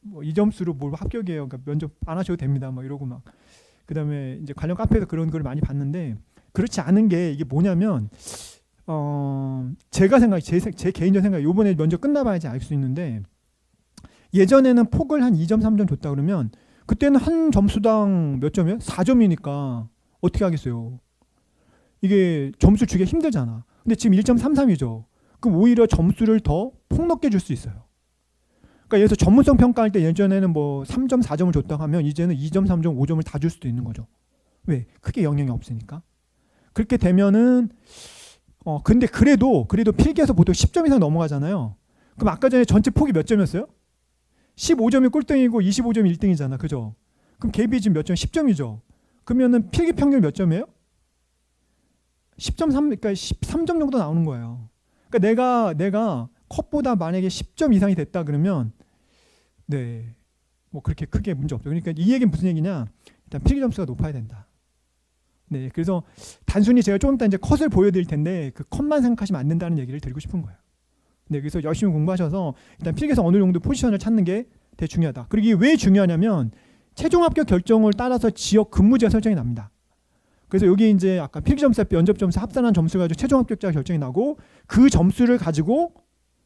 뭐 이 점수로 뭘 합격이에요. 그러니까 면접 안 하셔도 됩니다. 막 이러고 막. 그다음에 이제 관련 카페에서 그런 걸 많이 봤는데 그렇지 않은 게 이게 뭐냐면 제가 생각 제 개인적 생각 요번에 면접 끝나봐야지 알 수 있는데 예전에는 폭을 한 2점 3점 줬다 그러면 그때는 한 점수당 몇 점이에요? 4점이니까 어떻게 하겠어요? 이게 점수 주기 힘들잖아. 근데 지금 1.33이죠. 그럼 오히려 점수를 더 폭넓게 줄 수 있어요. 그러니까 예를 들어서 전문성 평가할 때 예전에는 뭐 3점 4점을 줬다고 하면 이제는 2점 3점 5점을 다 줄 수도 있는 거죠. 왜? 크게 영향이 없으니까. 그렇게 되면은 근데 그래도 필기에서 보통 10점 이상 넘어가잖아요. 그럼 아까 전에 전체 폭이 몇 점이었어요? 15점이 꼴등이고 25점이 1등이잖아. 그죠? 그럼 갭이 지금 몇 점? 10점이죠. 그러면은 필기 평균 몇 점이에요? 10.3, 그러니까 13점 정도 나오는 거예요. 그러니까 내가 컷보다 만약에 10점 이상이 됐다 그러면 네, 뭐 그렇게 크게 문제 없죠. 그러니까 이 얘기는 무슨 얘기냐? 일단 필기 점수가 높아야 된다. 네, 그래서 단순히 제가 조금 이따 이제 컷을 보여드릴 텐데 그 컷만 생각하시면 안 된다는 얘기를 드리고 싶은 거예요. 네, 그래서 열심히 공부하셔서 일단 필기에서 어느 정도 포지션을 찾는 게 되게 중요하다. 그리고 이게 왜 중요하냐면 최종 합격 결정을 따라서 지역 근무지가 설정이 납니다. 그래서 여기 이제 아까 필기점수, 면접점수 합산한 점수 가지고 최종 합격자 결정이 나고 그 점수를 가지고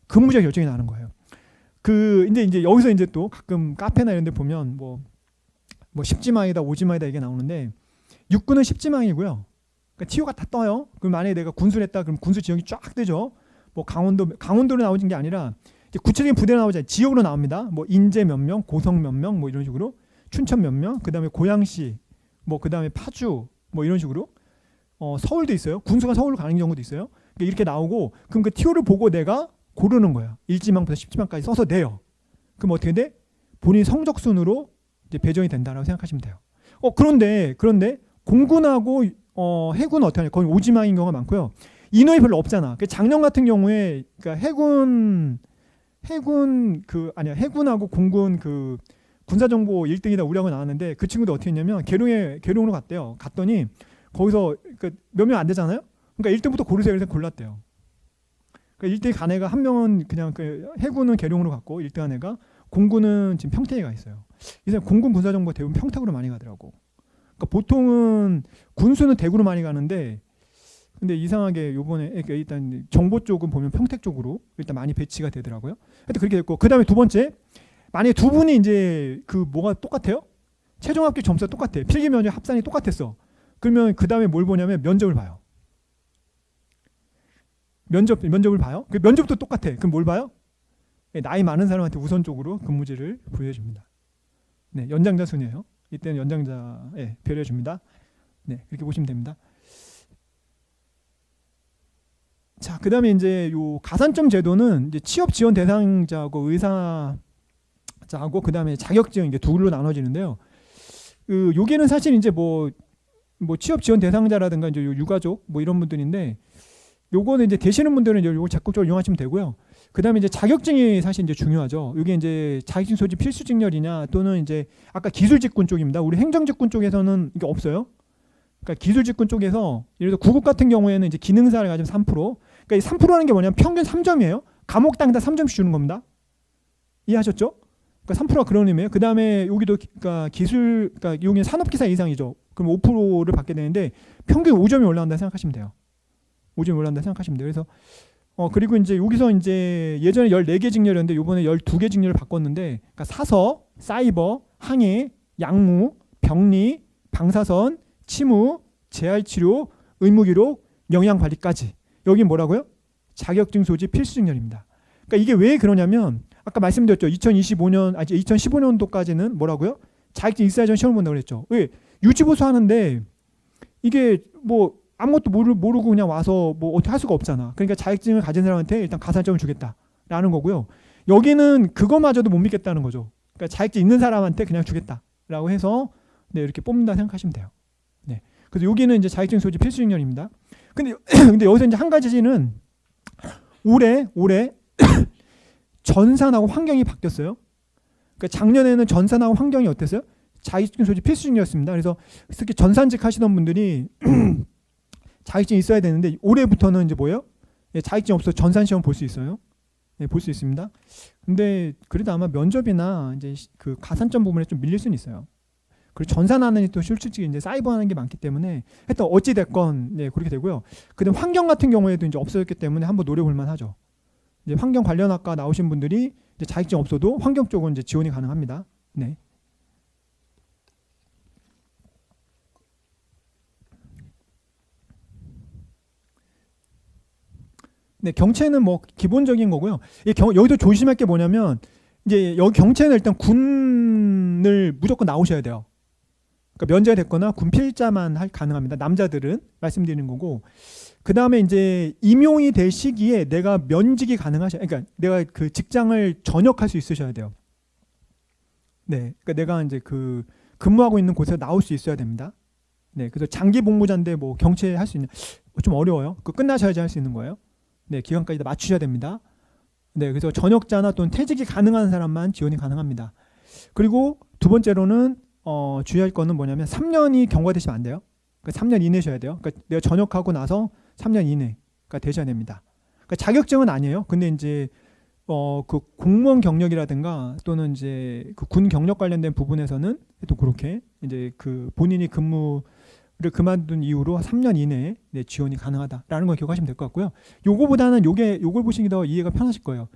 근무자 결정이 나는 거예요. 그 이제 여기서 이제 또 가끔 카페나 이런 데 보면 뭐 10지망이다 5지망이다 이게 나오는데 육군은 10지망이고요. 그러니까 티오가 다 떠요. 그럼 만약에 내가 군수를 했다 그럼 군수 지역이 쫙 뜨죠. 뭐 강원도로 나오는 게 아니라 이제 구체적인 부대로 나오잖아요. 지역으로 나옵니다. 뭐 인제 몇 명, 고성 몇 명, 뭐 이런 식으로 춘천 몇 명, 그다음에 고양시, 뭐 그다음에 파주, 뭐 이런 식으로 서울도 있어요. 군수가 서울로 가는 경우도 있어요. 그러니까 이렇게 나오고 그럼 그 티오를 보고 내가 고르는 거야. 1지망부터 10지망까지 써서 내요. 그럼 어떻게 돼? 본인 성적 순으로 이제 배정이 된다라고 생각하시면 돼요. 그런데 공군하고 해군 어떻게 하냐? 거의 5지망인 경우가 많고요. 인원이 별로 없잖아. 작년 같은 경우에 그러니까 해군하고 공군 그 군사정보 1등이다 우리하고 나왔는데 그 친구도 어떻게 했냐면 계룡으로 갔대요. 갔더니 거기서 몇 명 안 되잖아요. 그러니까 1등부터 고르세요. 그래서 골랐대요. 그러니까 1등 간 애가 한 명은 그냥 해군은 계룡으로 갔고 1등 한 애가 공군은 지금 평택에 가 있어요. 이제 공군 군사정보 대부분 평택으로 많이 가더라고. 그러니까 보통은 군수는 대구로 많이 가는데 근데 이상하게 요번에 일단 정보 쪽은 보면 평택 쪽으로 일단 많이 배치가 되더라고요. 하여튼 그렇게 됐고 그다음에 두 번째 만약에 두 분이 이제 그 뭐가 똑같아요? 최종 합격 점수가 똑같아. 필기 면접 합산이 똑같았어. 그러면 그다음에 뭘 보냐면 면접을 봐요. 면접을 봐요. 그 면접도 똑같아. 그럼 뭘 봐요? 나이 많은 사람한테 우선적으로 근무지를 부여해 줍니다. 네, 연장자 순이에요. 이때는 연장자에 배려해 줍니다. 네, 그렇게 보시면 됩니다. 자, 그다음에 이제 요 가산점 제도는 이제 취업 지원 대상자하고 의사자하고 그다음에 자격증 이게 둘로 나눠지는데요. 여기는 사실 이제 뭐 취업 지원 대상자라든가 이제 유가족 뭐 이런 분들인데 요거는 이제 되시는 분들은 이제 요거 적극적으로 이용하시면 되고요. 그다음에 이제 자격증이 사실 이제 중요하죠. 이게 이제 자격증 소지 필수 직렬이냐 또는 이제 아까 기술직군 쪽입니다. 우리 행정직군 쪽에서는 이게 없어요. 그러니까 기술직군 쪽에서 예를 들어 구급 같은 경우에는 이제 기능사를 가지면 3%. 그러니까 이 3%라는 게 뭐냐면 평균 3점이에요. 과목당 다 3점씩 주는 겁니다. 이해하셨죠? 그러니까 3%가 그런 의미예요. 그다음에 여기도 그러니까 그러니까 여기는 산업기사 이상이죠. 그럼 5%를 받게 되는데 평균 5점이 올라간다 생각하시면 돼요. 5점이 올라간다 생각하시면 돼요. 그래서 그리고 이제 여기서 이제 예전에 14개 직렬이었는데 이번에 12개 직렬을 바꿨는데 그러니까 사서, 사이버, 항해, 약무, 병리, 방사선, 치무, 재활치료, 의무기록, 영양관리까지 여기 뭐라고요? 자격증 소지 필수 직렬입니다. 그러니까 이게 왜 그러냐면 아까 말씀드렸죠. 2015년도까지는 뭐라고요? 자격증 있어야 전 시험을 본다고 그랬죠. 왜? 유지보수 하는데 이게 뭐 아무것도 모르고 그냥 와서 뭐 어떻게 할 수가 없잖아. 그러니까 자격증을 가진 사람한테 일단 가산점을 주겠다라는 거고요. 여기는 그거마저도 못 믿겠다는 거죠. 그러니까 자격증 있는 사람한테 그냥 주겠다라고 해서 네, 이렇게 뽑는다 생각하시면 돼요. 네. 그래서 여기는 이제 자격증 소지 필수 직렬입니다. 근데 여기서 이제 한 가지는 올해 전산하고 환경이 바뀌었어요. 그러니까 작년에는 전산하고 환경이 어땠어요? 자격증 소지 필수 직렬이었습니다. 그래서 특히 전산직 하시던 분들이 자격증이 있어야 되는데 올해부터는 이제 뭐예요? 자격증 없어 전산 시험 볼 수 있어요. 네, 볼 수 있습니다. 근데 그래도 아마 면접이나 이제 그 가산점 부분에 좀 밀릴 수는 있어요. 그리고 전산하는 또 실질적인 이제 사이버 하는 게 많기 때문에 하여튼 어찌 됐건 네, 그렇게 되고요. 그다음 환경 같은 경우에도 이제 없어졌기 때문에 한번 노려볼 만하죠. 이제 환경 관련학과 나오신 분들이 이제 자격증 없어도 환경 쪽은 이제 지원이 가능합니다. 네. 네, 경채는 뭐 기본적인 거고요. 여기도 조심할 게 뭐냐면 이제 여기 경채는 일단 군을 무조건 나오셔야 돼요. 그러니까 면제가 됐거나 군 필자만 가능합니다. 남자들은 말씀드리는 거고. 그 다음에 이제 임용이 될 시기에 내가 면직이 가능하셔. 그러니까 내가 그 직장을 전역할 수 있으셔야 돼요. 네, 그러니까 내가 이제 그 근무하고 있는 곳에 나올 수 있어야 됩니다. 네, 그래서 장기 복무자인데 뭐 경채 할 수 있는 좀 어려워요. 그 끝나셔야지 할 수 있는 거예요. 네, 기간까지 다 맞추셔야 됩니다. 네, 그래서 전역자나 또는 퇴직이 가능한 사람만 지원이 가능합니다. 그리고 두 번째로는 주의할 거는 뭐냐면 3년이 경과되시면 안 돼요. 그러니까 3년 이내셔야 돼요. 그러니까 내가 전역하고 나서 3년 이내가 되셔야 됩니다. 그러니까 자격증은 아니에요. 근데 이제 그 공무원 경력이라든가 또는 이제 그 군 경력 관련된 부분에서는 또 그렇게 이제 그 본인이 근무를 그만둔 이후로 3년 이내에 네, 지원이 가능하다라는 걸 기억하시면 될 것 같고요. 요거보다는 요걸 보시기 더 이해가 편하실 거예요.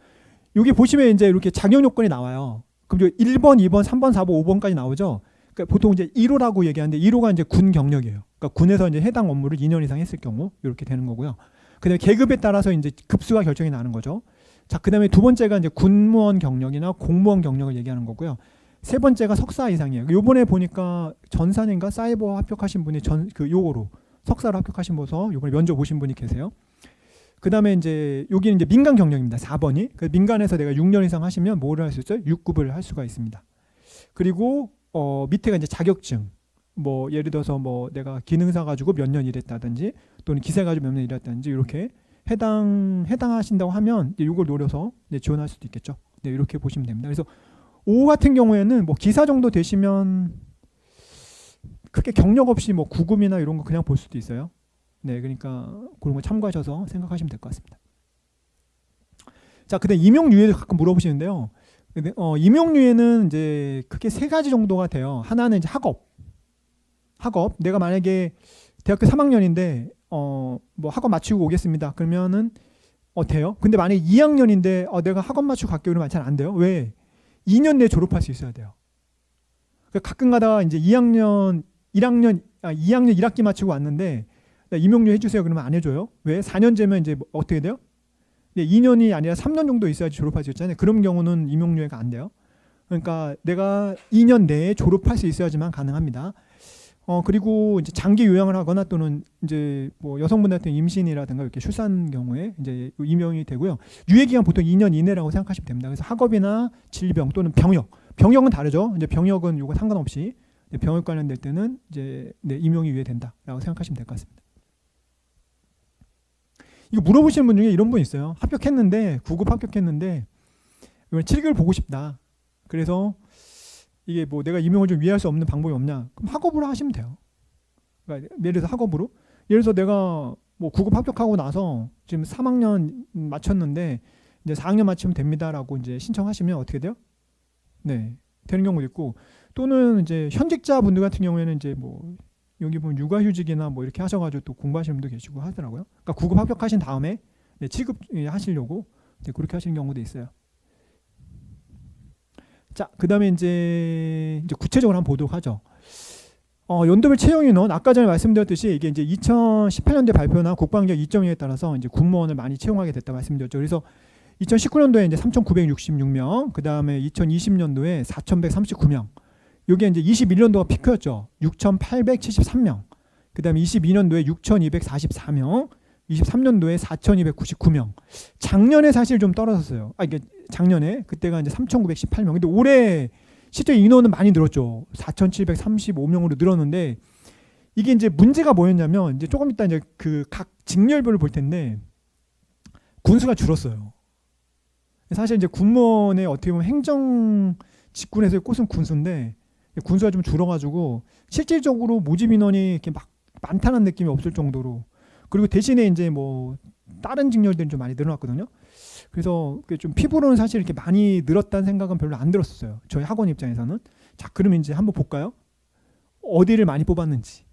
여기 보시면 이제 이렇게 자격 요건이 나와요. 그럼 1번, 2번, 3번, 4번, 5번까지 나오죠. 그러니까 보통 이제 1호라고 얘기하는데 1호가 이제 군 경력이에요. 그러니까 군에서 이제 해당 업무를 2년 이상 했을 경우 이렇게 되는 거고요. 그다음에 계급에 따라서 이제 급수가 결정이 나는 거죠. 자, 그다음에 두 번째가 이제 군무원 경력이나 공무원 경력을 얘기하는 거고요. 세 번째가 석사 이상이에요. 요번에 보니까 전산인가 사이버 합격하신 분이 요거로 석사로 합격하신 분서 요번에 면접 보신 분이 계세요. 그다음에 이제 여기는 이제 민간 경력입니다. 4번이. 그 민간에서 내가 6년 이상 하시면 뭐를 할 수 있어요? 6급을 할 수가 있습니다. 그리고 밑에가 이제 자격증. 뭐 예를 들어서 뭐 내가 기능사 가지고 몇 년 일했다든지 또는 기사 가지고 몇 년 일했다든지 이렇게 해당하신다고 하면 이걸 노려서 지원할 수도 있겠죠. 네, 이렇게 보시면 됩니다. 그래서 5 같은 경우에는 뭐 기사 정도 되시면 크게 경력 없이 뭐 구급이나 이런 거 그냥 볼 수도 있어요. 네, 그러니까 그런 거 참고하셔서 생각하시면 될 것 같습니다. 자, 그다음 임용유예도 가끔 물어보시는데요. 임용유예는 이제 크게 세 가지 정도가 돼요. 하나는 이제 학업. 내가 만약에 대학교 3학년인데 뭐 학업 마치고 오겠습니다. 그러면은 돼요. 근데 만약에 2학년인데 내가 학업 마치고 갈게요. 그러면 잘 안 돼요. 왜? 2년 내에 졸업할 수 있어야 돼요. 그러니까 가끔 가다가 이제 2학년 1학기 마치고 왔는데 임용유예 해주세요. 그러면 안 해줘요. 왜? 4년제면 이제 뭐 어떻게 돼요? 2년이 아니라 3년 정도 있어야지 졸업할 수 있잖아요. 그런 경우는 임용유예가 안 돼요. 그러니까 내가 2년 내에 졸업할 수 있어야지만 가능합니다. 그리고 이제 장기 요양을 하거나 또는 이제 뭐 여성분한테 임신이라든가 이렇게 출산 경우에 이제 임용이 되고요. 유예 기간 보통 2년 이내라고 생각하시면 됩니다. 그래서 학업이나 질병 또는 병역은 다르죠. 이제 병역은 요거 상관없이 병역 관련될 때는 이제 임용이 유예된다라고 생각하시면 될 것 같습니다. 이거 물어보시는 분 중에 이런 분 있어요. 합격했는데 9급 합격했는데 이번 7급을 보고 싶다. 그래서 이게 뭐 내가 임용을 좀 위할 수 없는 방법이 없냐? 그럼 학업으로 하시면 돼요. 그러니까 예를 들어서 학업으로. 예를 들어서 내가 뭐 9급 합격하고 나서 지금 3학년 마쳤는데 이제 4학년 마치면 됩니다라고 이제 신청하시면 어떻게 돼요? 네, 되는 경우도 있고 또는 이제 현직자 분들 같은 경우에는 이제 뭐 여기 보면 육아휴직이나 뭐 이렇게 하셔가지고 또 공부하시는 분도 계시고 하더라고요. 그러니까 9급 합격하신 다음에 7급 하시려고 그렇게 하시는 경우도 있어요. 자, 그다음에 이제 구체적으로 한번 보도록 하죠. 연도별 채용 인원 아까 전에 말씀드렸듯이 이게 이제 2018년도에 발표나 국방력 2.0에 따라서 이제 군무원을 많이 채용하게 됐다 말씀드렸죠. 그래서 2019년도에 이제 3,966명, 그다음에 2020년도에 4,139명. 이게 이제 21년도가 피크였죠. 6,873명. 그다음에 22년도에 6,244명, 23년도에 4,299명. 작년에 사실 좀 떨어졌어요. 이게 작년에 그때가 이제 3,918명. 근데 올해 실제 인원은 많이 늘었죠. 4,735명으로 늘었는데 이게 이제 문제가 뭐였냐면 이제 조금 이따 이제 그 각 직렬별로 볼 텐데 군수가 줄었어요. 사실 이제 군무원의 어떻게 보면 행정 직군에서의 꽃은 군수인데 군수가 좀 줄어가지고 실질적으로 모집 인원이 이렇게 막 많다는 느낌이 없을 정도로 그리고 대신에 이제 뭐 다른 직렬들이 좀 많이 늘어났거든요. 그래서 좀 피부로는 사실 이렇게 많이 늘었다는 생각은 별로 안 들었어요. 저희 학원 입장에서는. 자, 그러면 이제 한번 볼까요? 어디를 많이 뽑았는지.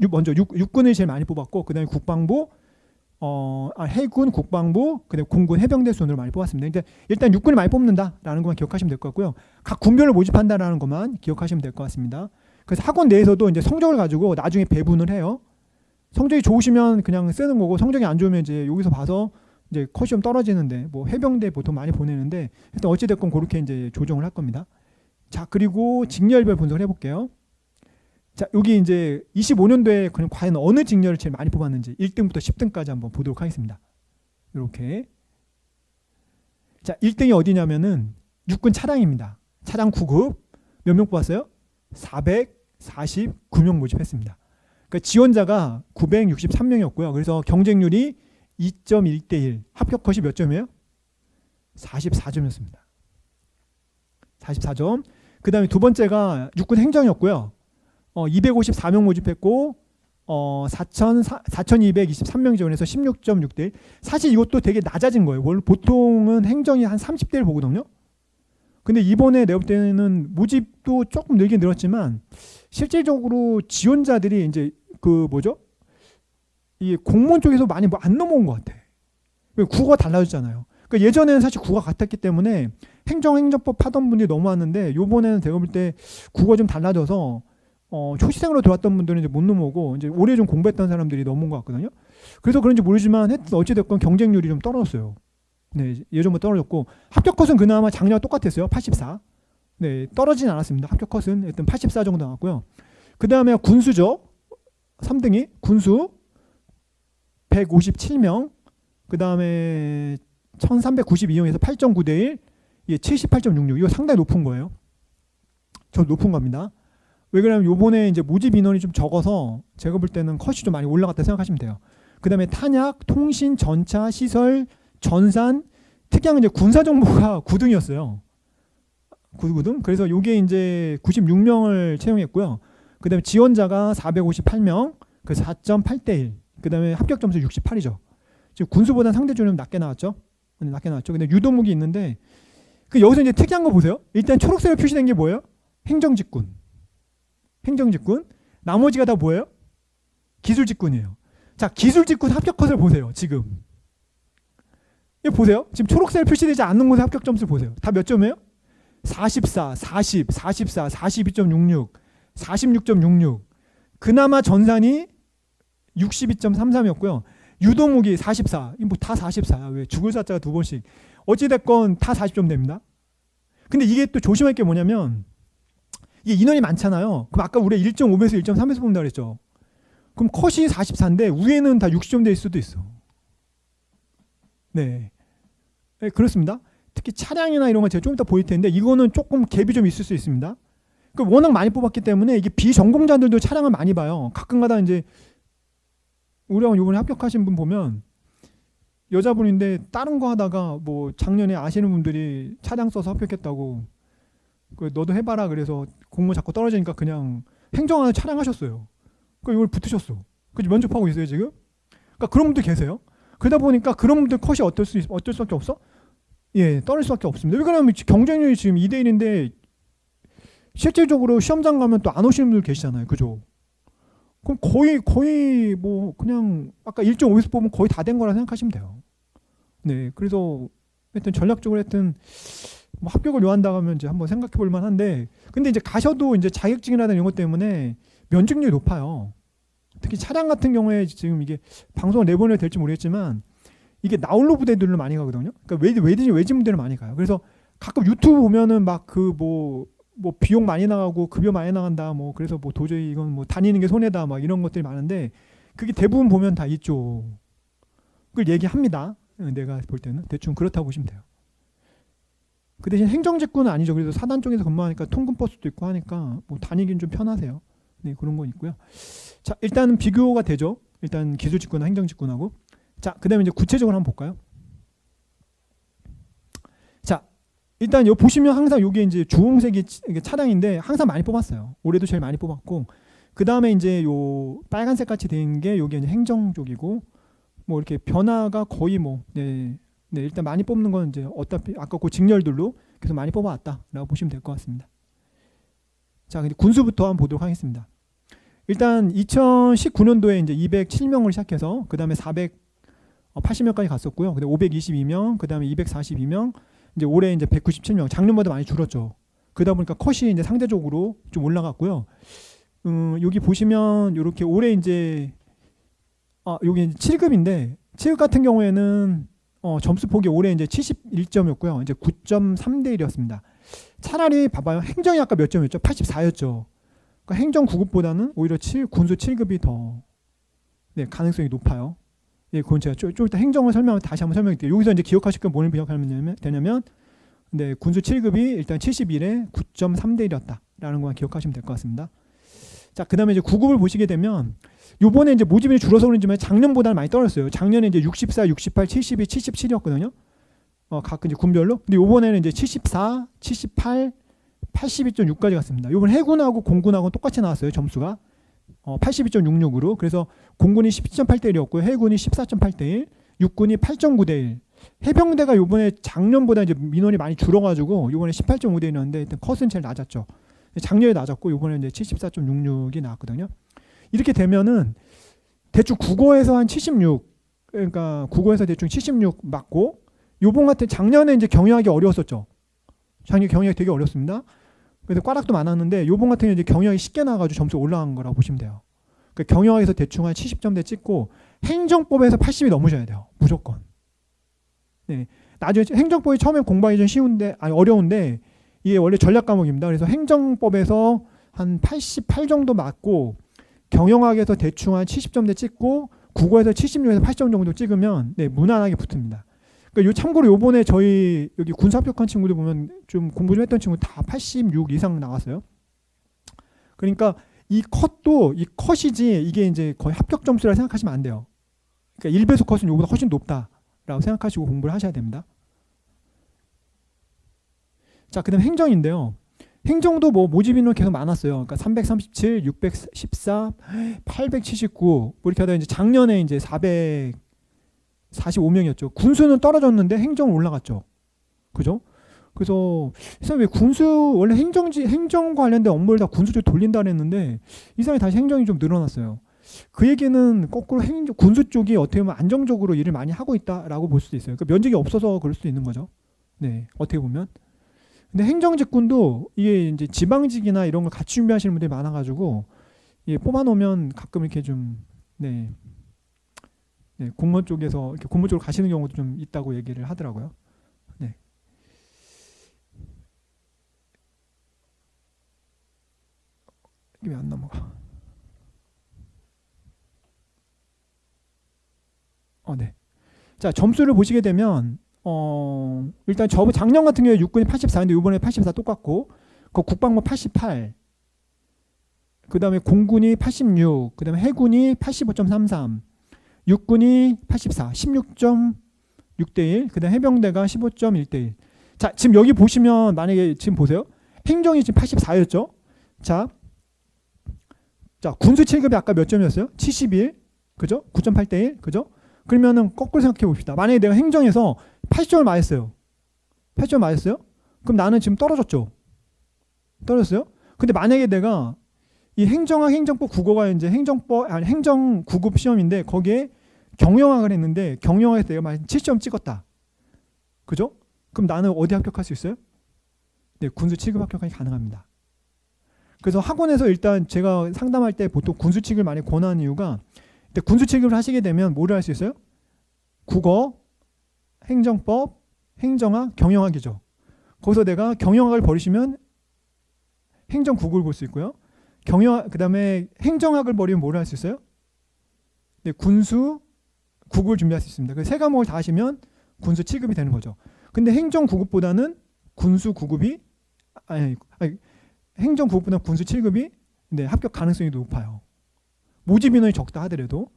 먼저 육군을 제일 많이 뽑았고, 그다음에 국방부, 해군, 국방부, 그다음에 공군, 해병대 순으로 많이 뽑았습니다. 근데 일단 육군을 많이 뽑는다라는 것만 기억하시면 될 것 같고요. 각 군별을 모집한다라는 것만 기억하시면 될 것 같습니다. 그래서 학원 내에서도 이제 성적을 가지고 나중에 배분을 해요. 성적이 좋으시면 그냥 쓰는 거고, 성적이 안 좋으면 이제 여기서 봐서 이제 컷이 좀 떨어지는데, 뭐 해병대 보통 많이 보내는데, 일단 어찌됐건 그렇게 이제 조정을 할 겁니다. 자, 그리고 직렬별 분석을 해볼게요. 자, 여기 이제 25년도에 그럼 과연 어느 직렬을 제일 많이 뽑았는지 1등부터 10등까지 한번 보도록 하겠습니다. 이렇게. 자, 1등이 어디냐면은 육군 차량입니다. 차량 9급 몇 명 뽑았어요? 449명 모집했습니다. 그러니까 지원자가 963명이었고요. 그래서 경쟁률이 2.1대 1. 합격 컷이 몇 점이에요? 44점이었습니다. 44점. 그 다음에 두 번째가 육군 행정이었고요. 254명 모집했고 4,223명이 지원해서 16.6대 1. 사실 이것도 되게 낮아진 거예요. 원래 보통은 행정이 한 30대 1 보거든요. 근데 이번에 내가 볼 때는 모집도 조금 늘긴 늘었지만 실질적으로 지원자들이 이제 그 뭐죠? 이 공무원 쪽에서 많이 뭐 안 넘어온 것 같아. 구가 달라졌잖아요. 그러니까 예전에는 사실 구가 같았기 때문에 행정법 하던 분들이 너무 왔는데 요번에는 제가 볼 때 구가 좀 달라져서 초시생으로 들어왔던 분들은 이제 못 넘어오고 이제 오래 좀 공부했던 사람들이 넘어온 것 같거든요. 그래서 그런지 모르지만 어찌됐건 경쟁률이 좀 떨어졌어요. 네, 예전보다 떨어졌고 합격 컷은 그나마 작년과 똑같았어요. 84. 네, 떨어지진 않았습니다. 합격 컷은 일단 84 정도 나왔고요. 그 다음에 군수죠. 3등이 군수 157명. 그 다음에 1392명에서 8.9대 1. 이게 78.66. 이거 상당히 높은 거예요. 저 높은 겁니다. 왜 그러냐면 요번에 이제 모집 인원이 좀 적어서 제가 볼 때는 컷이 좀 많이 올라갔다 생각하시면 돼요. 그 다음에 탄약, 통신, 전차, 시설, 전산, 특이한 이제 군사 정보가 9등이었어요. 9등. 그래서 요게 이제 96명을 채용했고요. 그 다음에 지원자가 458명, 그 4.8대 1. 그 다음에 합격 점수 68이죠. 지금 군수보다 상대적으로 낮게 나왔죠. 낮게 나왔죠. 근데 유도무기 있는데 그 여기서 이제 특이한 거 보세요. 일단 초록색으로 표시된 게 뭐예요? 행정직군. 행정직군. 나머지가 다 뭐예요? 기술직군이에요. 자, 기술직군 합격 컷을 보세요. 지금. 이거 보세요. 지금 초록색 표시되지 않는 곳의 합격 점수 보세요. 다 몇 점이에요? 44, 40, 44, 42.66, 46.66. 그나마 전산이 62.33이었고요. 유도무기 44. 이거 뭐 다 44야. 왜? 죽을 사자가 두 번씩. 어찌됐건 다 40점 됩니다. 근데 이게 또 조심할 게 뭐냐면 이게 인원이 많잖아요. 그럼 아까 우리가 1.5배에서 1.3배에서 뽑는다 그랬죠. 그럼 컷이 44인데 위에는 다 60점 될 수도 있어. 네. 네, 그렇습니다. 특히 차량이나 이런 거 제가 좀 이따 보일 텐데 이거는 조금 갭이 좀 있을 수 있습니다. 그러니까 워낙 많이 뽑았기 때문에 이게 비전공자들도 차량을 많이 봐요. 가끔가다 이제 우리가 이번에 합격하신 분 보면 여자분인데 다른 거 하다가 뭐 작년에 아시는 분들이 차량 써서 합격했다고 너도 해봐라 그래서 공무 자꾸 떨어지니까 그냥 행정하는 차량 하셨어요. 이걸 붙으셨어. 그래서 면접하고 있어요 지금. 그러니까 그런 분들 계세요. 그러다 보니까 그런 분들 컷이 어쩔 수밖에 없어? 예, 떨어질 수밖에 없습니다. 왜 그러냐면 경쟁률이 지금 2대 1인데 실질적으로 시험장 가면 또 안 오시는 분들 계시잖아요. 그죠? 그럼 거의 뭐 그냥 아까 1.5에서 뽑으면 거의 다 된 거라 생각하시면 돼요. 네, 그래서 하여튼 전략적으로 하여튼 뭐 합격을 요한다고 하면 이제 한번 생각해 볼 만한데 근데 이제 가셔도 이제 자격증이라든 이런 것 때문에 면직률이 높아요. 특히 차량 같은 경우에 지금 이게 방송을 내보내야 될지 모르겠지만 이게 나홀로 부대들로 많이 가거든요. 그러니까 외진 부대를 많이 가요. 그래서 가끔 유튜브 보면은 막 그 뭐 비용 많이 나가고 급여 많이 나간다 뭐 그래서 뭐 도저히 이건 뭐 다니는 게 손해다 막 이런 것들이 많은데 그게 대부분 보면 다 이쪽을 얘기합니다. 내가 볼 때는 대충 그렇다고 보시면 돼요. 그 대신 행정직군은 아니죠. 그래서 사단 쪽에서 근무하니까 통근버스도 있고 하니까 뭐 다니긴 좀 편하세요. 네, 그런 건 있고요. 자, 일단은 비교가 되죠. 일단 기술직군과 행정직군하고. 자, 그다음에 이제 구체적으로 한번 볼까요? 자, 일단 여기 보시면 항상 이게 이제 주홍색이 차량인데 항상 많이 뽑았어요. 올해도 제일 많이 뽑았고, 그 다음에 이제 요 빨간색 같이 된 게 여기 이제 행정 쪽이고, 뭐 이렇게 변화가 거의 뭐 네, 일단 많이 뽑는 건 이제 어차피 아까 그 직렬들로 계속 많이 뽑아왔다라고 보시면 될 것 같습니다. 자, 근데 군수부터 한번 보도록 하겠습니다. 일단 2019년도에 이제 207명을 시작해서 그 다음에 480명까지 갔었고요. 근데 522명, 그 다음에 242명, 이제 올해 이제 197명. 작년보다 많이 줄었죠. 그러다 보니까 컷이 이제 상대적으로 좀 올라갔고요. 여기 보시면 이렇게 올해 이제 여기 7급인데 7급 같은 경우에는 점수 폭이 올해 이제 71점이었고요. 이제 9.3대 1이었습니다. 차라리 봐봐요. 행정이 아까 몇 점이었죠? 84였죠. 그러니까 행정 9급보다는 오히려 군수 7급이 더 가능성이 높아요. 예, 그건 제가 좀 이따 행정을 다시 한번 설명드릴게요. 여기서 이제 기억하실 건 뭘 기억하면 되냐면, 군수 7급이 일단 71에 9.3대 1이었다라는 것만 기억하시면 될 것 같습니다. 자, 그 다음에 이제 9급을 보시게 되면, 요번에 이제 모집인이 줄어서 그런지만 작년보다는 많이 떨어졌어요. 작년에 이제 64, 68, 72, 77이었거든요. 각 이제 군별로. 근데 요번에는 이제 74, 78, 82.6까지 갔습니다. 요번 해군하고 공군하고 똑같이 나왔어요. 점수가 82.66으로. 그래서 공군이 17.8대 1이었고요. 해군이 14.8대 1, 육군이 8.9대 1. 해병대가 요번에 작년보다 이제 민원이 많이 줄어가지고 요번에 18.5대 1이었는데 일단 컷은 제일 낮았죠. 작년에 낮았고 요번에 이제 74.66이 나왔거든요. 이렇게 되면은 대충 국어에서 한 76, 그러니까 국어에서 대충 76 맞고, 요번 같은 작년에 이제 경영하기 어려웠었죠. 작년 경영하기 되게 어렵습니다. 그래서 꽈락도 많았는데 요번 같은 경우에 이제 경영이 쉽게 나와가지고 점수 올라간 거라고 보시면 돼요. 그러니까 경영학에서 대충 한 70점대 찍고 행정법에서 80이 넘으셔야 돼요. 무조건. 네. 나중에 행정법이 처음에 공부하기 좀 어려운데 이게 원래 전략 과목입니다. 그래서 행정법에서 한 88 정도 맞고 경영학에서 대충 한 70점대 찍고 국어에서 76에서 80점 정도 찍으면 무난하게 붙습니다. 그러니까 참고로 요번에 저희 여기 군사 합격한 친구들 보면 좀 공부 좀 했던 친구 다 86 이상 나왔어요. 그러니까 이 컷이지 이게 이제 거의 합격 점수라 생각하시면 안 돼요. 그러니까 1배속 컷은 요보다 훨씬 높다라고 생각하시고 공부를 하셔야 됩니다. 자, 그다음 행정인데요. 행정도 뭐 모집 인원 계속 많았어요. 그러니까 337, 614, 879 뭐 이렇게 하다 이제 작년에 이제 445명이었죠. 군수는 떨어졌는데 행정은 올라갔죠. 그죠? 그래서 왜 군수 원래 행정 관련된 업무를 다 군수 쪽에 돌린다 그랬는데 이상하게 다시 행정이 좀 늘어났어요. 그 얘기는 거꾸로 군수 쪽이 어떻게 보면 안정적으로 일을 많이 하고 있다라고 볼 수도 있어요. 그러니까 면적이 없어서 그럴 수도 있는 거죠. 네, 어떻게 보면. 근데 행정직군도 이게 이제 지방직이나 이런 걸 같이 준비하시는 분들이 많아가지고 뽑아놓으면 가끔 이렇게 좀 공무원 쪽에서 이렇게 공무원 쪽으로 가시는 경우도 좀 있다고 얘기를 하더라고요. 네. 이게 왜 안 넘어가? 네. 자, 점수를 보시게 되면 일단 작년 같은 경우에 육군이 84인데 이번에 84 똑같고, 그 국방부 88, 그 다음에 공군이 86, 그 다음에 해군이 85.33, 육군이 84, 16.6대 1, 그 다음 해병대가 15.1대 1. 자, 지금 여기 보시면 만약에 지금 보세요. 행정이 지금 84였죠. 자, 군수 7급이 아까 몇 점이었어요? 71, 그죠? 9.8대 1, 그죠? 그러면은 거꾸로 생각해 봅시다. 만약에 내가 행정에서 80점을 맞았어요. 80점 맞았어요? 그럼 나는 지금 떨어졌죠. 떨어졌어요? 근데 만약에 내가 이 행정학, 행정법, 국어가 이제 행정 9급 시험인데 거기에 경영학을 했는데 경영학에서 내가 만약 7점 찍었다. 그죠? 그럼 나는 어디 합격할 수 있어요? 네, 군수 7급 합격하기 가능합니다. 그래서 학원에서 일단 제가 상담할 때 보통 군수 7급을 많이 권하는 이유가 군수 7급을 하시게 되면 뭐를 할 수 있어요? 국어, 행정법, 행정학, 경영학이죠. 거기서 내가 경영학을 버리시면 행정 9급을 볼 수 있고요. 그다음에 행정학을 버리면 뭐를 할 수 있어요? 네, 군수 9급을 준비할 수 있습니다. 그래서 세 과목을 다 하시면 군수 7급이 되는 거죠. 근데 행정 9급보다는 군수 9급이 행정 9급보다는 군수 7급이 합격 가능성이 높아요. 모집 인원이 적다 하더라도.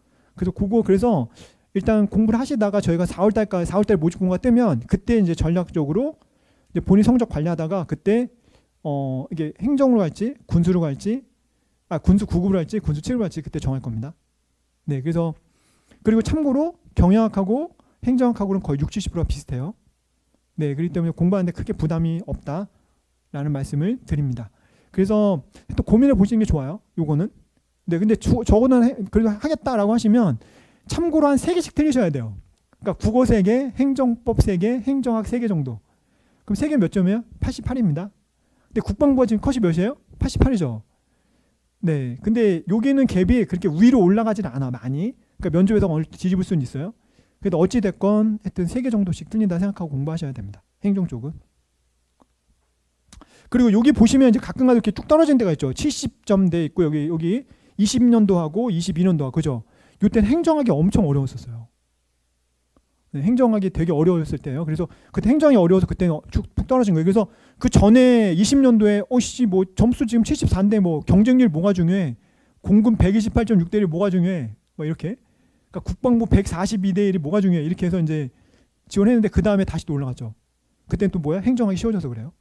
그래서 일단 공부를 하시다가 저희가 4월달 모집 공고가 뜨면 그때 이제 전략적으로 이제 본인 성적 관리하다가 그때 이게 행정으로 갈지 군수로 갈지 군수 9급으로 할지 군수 7급으로 할지 그때 정할 겁니다. 네, 그래서 그리고 참고로 경영학하고 행정학하고는 거의 60-70%가 비슷해요. 네, 그렇기 때문에 공부하는데 크게 부담이 없다라는 말씀을 드립니다. 그래서 또 고민해 보시는 게 좋아요. 요거는. 네, 근데 저거는 그래도 하겠다라고 하시면 참고로 한 3개씩 틀리셔야 돼요. 그러니까 국어 3개, 행정법 3개, 행정학 3개 정도. 그럼 3개 몇 점이에요? 88입니다. 근데 국방부가 지금 컷이 몇이에요? 88이죠. 네, 근데 여기는 갭이 그렇게 위로 올라가지는 않아 많이. 그러니까 면접에서 뒤집을 수는 있어요. 그래도 어찌 됐건 하여튼 3개 정도씩 틀린다 생각하고 공부하셔야 됩니다. 행정 쪽은. 그리고 여기 보시면 이제 가끔가다 이렇게 쭉 떨어진 데가 있죠. 70점대 있고 여기 20년도하고 22년도하고 그죠? 이때는 행정학이 엄청 어려웠었어요. 네, 행정학이 되게 어려웠을 때예요. 그래서 그때 행정이 어려워서 그때는 푹 떨어진 거예요. 그래서 그 전에 20년도에 뭐 점수 지금 74인데 뭐 경쟁률 뭐가 중요해? 공군 128.6대 1이 뭐가 중요해? 뭐 이렇게. 그러니까 국방부 142대 1이 뭐가 중요해? 이렇게 해서 이제 지원했는데 그 다음에 다시 또 올라갔죠. 그때는 또 뭐야? 행정학이 쉬워져서 그래요.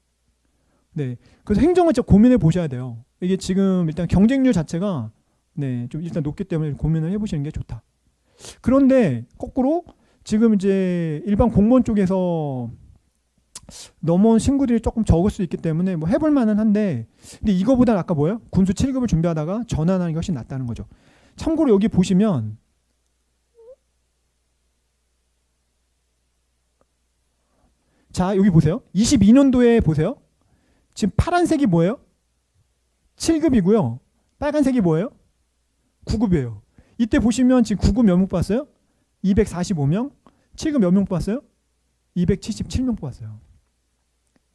네, 그래서 행정을 진짜 고민해 보셔야 돼요. 이게 지금 일단 경쟁률 자체가 네, 좀 일단 높기 때문에 고민을 해보시는 게 좋다. 그런데 거꾸로 지금 이제 일반 공무원 쪽에서 넘어온 친구들이 조금 적을 수 있기 때문에 뭐 해볼 만은 한데, 근데 이거보다는 아까 뭐예요? 군수 7급을 준비하다가 전환하는 게 훨씬 낫다는 거죠. 참고로 여기 보시면 자, 여기 보세요. 22년도에 보세요. 지금 파란색이 뭐예요? 7급이고요. 빨간색이 뭐예요? 9급이에요. 이때 보시면 지금 9급 몇 명 뽑았어요? 245명. 7급 몇 명 뽑았어요? 277명 뽑았어요.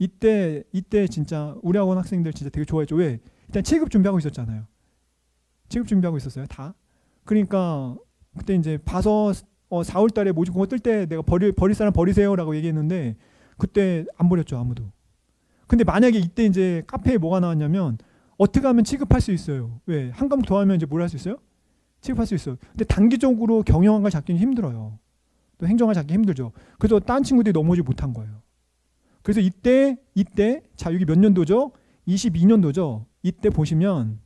이때 진짜 우리 학원 학생들 진짜 되게 좋아했죠. 왜? 일단 7급 준비하고 있었잖아요. 7급 준비하고 있었어요. 다. 그러니까 그때 이제 봐서 4월 달에 모집 공고 뜰 때 내가 버릴 사람 버리세요라고 얘기했는데 그때 안 버렸죠, 아무도. 근데 만약에 이때 이제 카페에 뭐가 나왔냐면 어떻게 하면 취급할 수 있어요? 왜? 한 과목 더 하면 이제 뭘 할 수 있어요? 취급할 수 있어요. 근데 단기적으로 경영학을 잡기는 힘들어요. 또 행정학을 잡기 힘들죠. 그래서 딴 친구들이 넘어오지 못한 거예요. 그래서 이때 자 여기 몇 년도죠? 22년도죠. 이때 보시면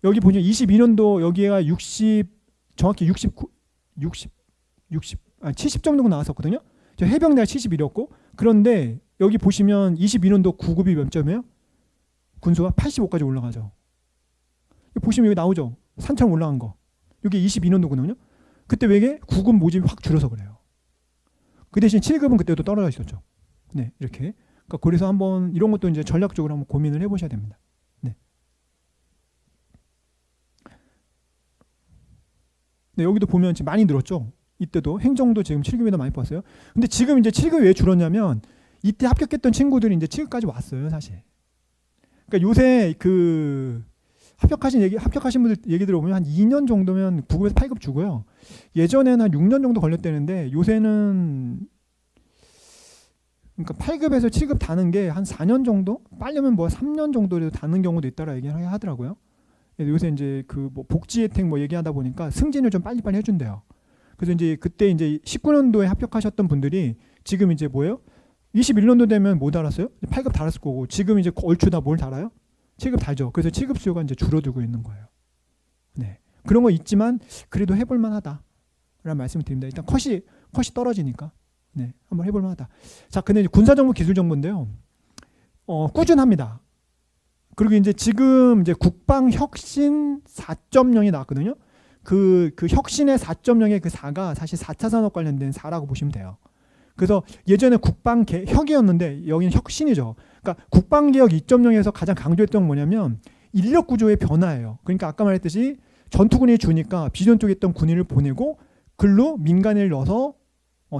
여기 보시면 22년도 여기가 60 정확히 70점 정도 나왔었거든요. 저 해병대가 71이었고 그런데 여기 보시면 22년도 9급이 몇 점이에요? 군수가 85까지 올라가죠. 보시면 여기 나오죠. 산처럼 올라간 거. 이게 22년도거든요. 그때 왜 9급 모집이 확 줄어서 그래요. 그 대신 7급은 그때도 떨어져 있었죠. 네, 이렇게. 그러니까 그래서 한번 이런 것도 이제 전략적으로 한번 고민을 해보셔야 됩니다. 네. 네, 여기도 보면 지금 많이 늘었죠. 이때도 행정도 지금 7급에다 많이 뽑았어요. 근데 지금 이제 7급이 왜 줄었냐면 이때 합격했던 친구들이 이제 7급까지 왔어요, 사실. 그러니까 요새 그 합격하신 분들 얘기 들어보면 한 2년 정도면 9급에서 8급 주고요. 예전에는 한 6년 정도 걸렸다는데 요새는 그러니까 8급에서 7급 다는 게 한 4년 정도? 빠르면 뭐 3년 정도 다는 경우도 있다라 얘기를 하더라고요. 요새 이제 그 뭐 복지 혜택 뭐 얘기하다 보니까 승진을 좀 빨리빨리 해준대요. 그래서 이제 그때 이제 19년도에 합격하셨던 분들이 지금 이제 뭐예요? 21년도 되면 못 달았어요? 8급 달았을 거고 지금 이제 얼추 다 뭘 달아요? 7급 달죠. 그래서 7급 수요가 이제 줄어들고 있는 거예요. 네, 그런 거 있지만 그래도 해볼 만하다 라는 말씀을 드립니다. 일단 컷이 떨어지니까 네, 한번 해볼 만하다. 자, 근데 군사정보 기술정보인데요. 꾸준합니다. 그리고 이제 지금 이제 국방혁신 4.0이 나왔거든요. 그 혁신의 4.0의 그 4가 사실 4차 산업 관련된 4라고 보시면 돼요. 그래서 예전에 국방혁이었는데 여기는 혁신이죠. 그러니까 국방개혁 2.0에서 가장 강조했던 건 뭐냐면 인력 구조의 변화예요. 그러니까 아까 말했듯이 전투군이 주니까 비전 쪽에 있던 군인을 보내고 글로 민간인을 넣어서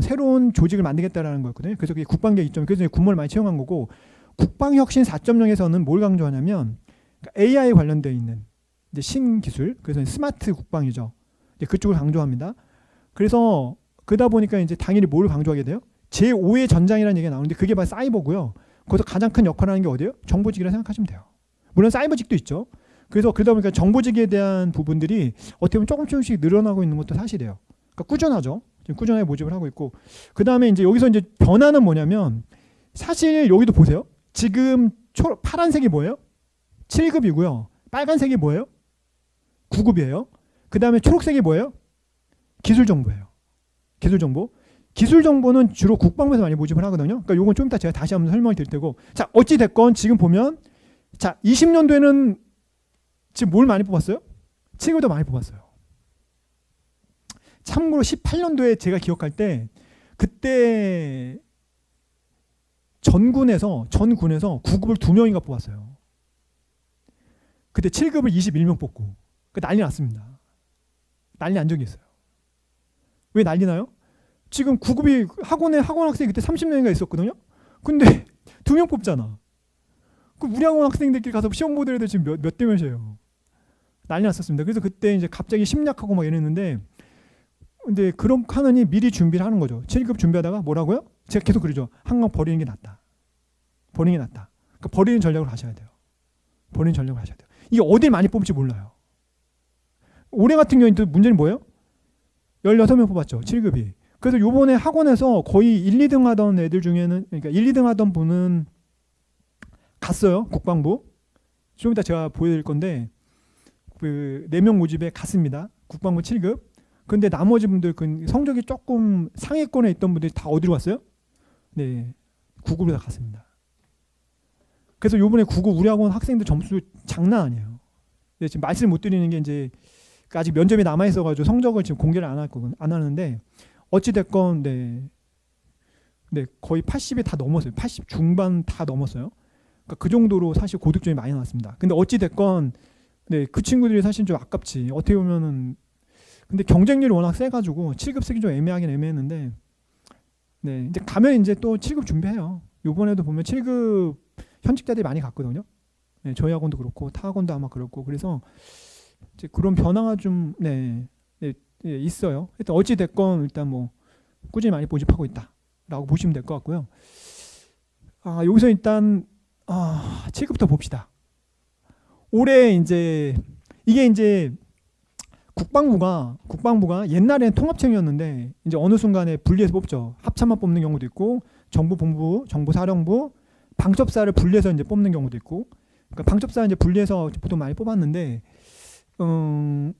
새로운 조직을 만들겠다라는 거였거든요. 그래서 그게 국방개혁 2.0, 그래서 군무를 많이 채용한 거고 국방혁신 4.0에서는 뭘 강조하냐면 그러니까 AI 관련되어 있는 이제 신기술, 그래서 스마트 국방이죠. 이제 그쪽을 강조합니다. 그래서 그러다 보니까 이제 당연히 뭘 강조하게 돼요? 제5의 전장이라는 얘기가 나오는데 그게 바로 사이버고요. 거기서 가장 큰 역할을 하는 게 어디예요? 정보직이라 생각하시면 돼요. 물론 사이버직도 있죠. 그래서 그러다 보니까 정보직에 대한 부분들이 어떻게 보면 조금씩 늘어나고 있는 것도 사실이에요. 그러니까 꾸준하죠. 지금 꾸준하게 모집을 하고 있고 그 다음에 이제 여기서 이제 변화는 뭐냐면 사실 여기도 보세요. 지금 파란색이 뭐예요? 7급이고요. 빨간색이 뭐예요? 9급이에요. 그 다음에 초록색이 뭐예요? 기술정보예요. 기술정보. 기술정보는 주로 국방부에서 많이 모집을 하거든요. 그러니까 요건 좀 이따 제가 다시 한번 설명을 드릴 테고 자, 어찌됐건 지금 보면 자, 20년도에는 지금 뭘 많이 뽑았어요? 7급을 더 많이 뽑았어요. 참고로 18년도에 제가 기억할 때 그때 전군에서 9급을 2명인가 뽑았어요. 그때 7급을 21명 뽑고 난리 났습니다. 난리 난 적이 있어요. 왜 난리 나요? 지금 9급이 학원 학생이 그때 30명인가 있었거든요. 근데 2명 뽑잖아. 그 우리 학원 학생들끼리 가서 시험 보던 애들 지금 몇 대 몇이에요. 난리 났었습니다. 그래서 그때 이제 갑자기 심리학하고 막 이랬는데, 근데 그런 하느니 미리 준비를 하는 거죠. 7급 준비하다가 뭐라고요? 제가 계속 그러죠. 한강 버리는 게 낫다. 버리는 게 낫다. 그러니까 버리는 전략을 하셔야 돼요. 버리는 전략을 하셔야 돼요. 이게 어딜 많이 뽑을지 몰라요. 올해 같은 경우에는 문제는 뭐예요? 16명 뽑았죠. 7급이. 그래서 요번에 학원에서 거의 1, 2등 하던 애들 중에는, 그러니까 1, 2등 하던 분은 갔어요. 국방부. 좀 이따 제가 보여드릴 건데, 그 4명 모집에 갔습니다. 국방부 7급. 근데 나머지 분들 그 성적이 조금 상위권에 있던 분들이 다 어디로 갔어요? 네, 9급으로 다 갔습니다. 그래서 요번에 9급 우리 학원 학생들 점수 장난 아니에요. 네, 지금 말씀을 못 드리는 게 이제 아직 면접이 남아 있어가지고 성적을 지금 공개를 안 하는데 어찌 됐건 네, 거의 80이 다 넘었어요. 80 중반 다 넘었어요. 그러니까 그 정도로 사실 고득점이 많이 나왔습니다. 근데 어찌 됐건 네, 그 친구들이 사실 좀 아깝지. 어떻게 보면은 근데 경쟁률이 워낙 세가지고 7급 쓰기 좀 애매하긴 애매했는데 네, 이제 가면 이제 또 7급 준비해요. 요번에도 보면 7급 현직자들이 많이 갔거든요. 네, 저희 학원도 그렇고 타 학원도 아마 그렇고 그래서 이제 그런 변화가 좀 있어요. 일단 어찌 됐건 일단 뭐 꾸준히 많이 모집하고 있다라고 보시면 될 것 같고요. 여기서 일단 7급부터 봅시다. 올해 이제 이게 이제 국방부가 옛날에는 통합청이었는데 이제 어느 순간에 분리해서 뽑죠. 합참만 뽑는 경우도 있고 정보본부, 정보사령부, 방첩사를 분리해서 이제 뽑는 경우도 있고. 그러니까 방첩사 이제 분리해서 보통 많이 뽑았는데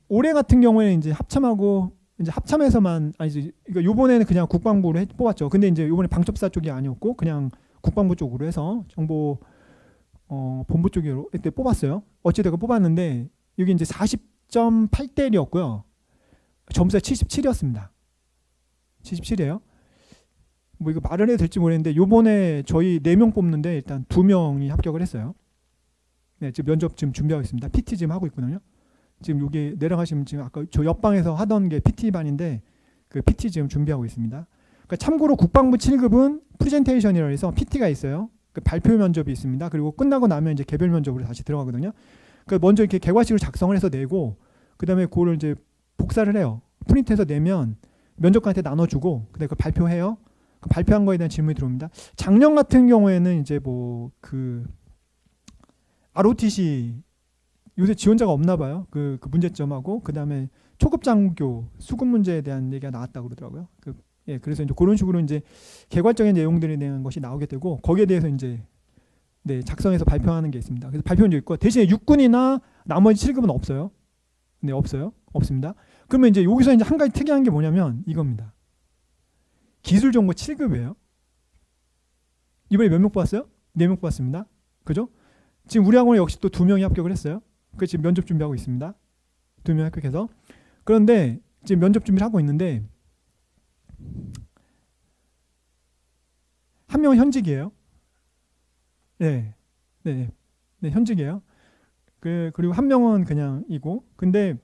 올해 같은 경우에는 이제 합참하고 이제 합참에서만 아니지. 그러니까 요번에는 그냥 국방부로 뽑았죠. 근데 이제 요번에 방첩사 쪽이 아니었고 그냥 국방부 쪽으로 해서 정보 본부 쪽으로 이때 뽑았어요. 어찌되건 뽑았는데 여기 이제 40.8대 1이었고요. 점수가 77이었습니다. 77이에요. 뭐 이거 말을 해도 될지 모르겠는데 요번에 저희 4명 뽑는데 일단 2명이 합격을 했어요. 네, 지금 면접 지금 준비하고 있습니다. PT 지금 하고 있거든요. 지금 여기 내려가시면 지금 아까 저 옆방에서 하던 게 PT반인데 그 PT 지금 준비하고 있습니다. 그러니까 참고로 국방부 7급은 프레젠테이션이라 해서 PT가 있어요. 그 발표 면접이 있습니다. 그리고 끝나고 나면 이제 개별 면접으로 다시 들어가거든요. 그러니까 먼저 이렇게 개괄식으로 작성을 해서 내고 그다음에 그거를 이제 복사를 해요. 프린트해서 내면 면접관한테 나눠주고 그다음에 그걸 발표해요. 그 발표한 거에 대한 질문이 들어옵니다. 작년 같은 경우에는 이제 뭐 그 ROTC 요새 지원자가 없나 봐요. 그 문제점하고 그다음에 초급 장교 수급 문제에 대한 얘기가 나왔다고 그러더라고요. 그래서 이제 그런 식으로 이제 개괄적인 내용들에 대한 것이 나오게 되고 거기에 대해서 이제 작성해서 발표하는 게 있습니다. 그래서 발표는 있고 대신에 육군이나 나머지 7급은 없어요. 네, 없어요. 없습니다. 그러면 이제 여기서 이제 한 가지 특이한 게 뭐냐면 이겁니다. 기술 정보 7급이에요. 이번에 몇 명 뽑았어요? 4명 뽑았습니다. 그죠? 지금 우리 학원에 역시 또 2명이 합격을 했어요. 그 지금 면접 준비하고 있습니다. 2명 합격해서. 그런데 지금 면접 준비를 하고 있는데 한 명은 현직이에요. 네, 현직이에요. 그리고 한 명은 그냥 이고. 근데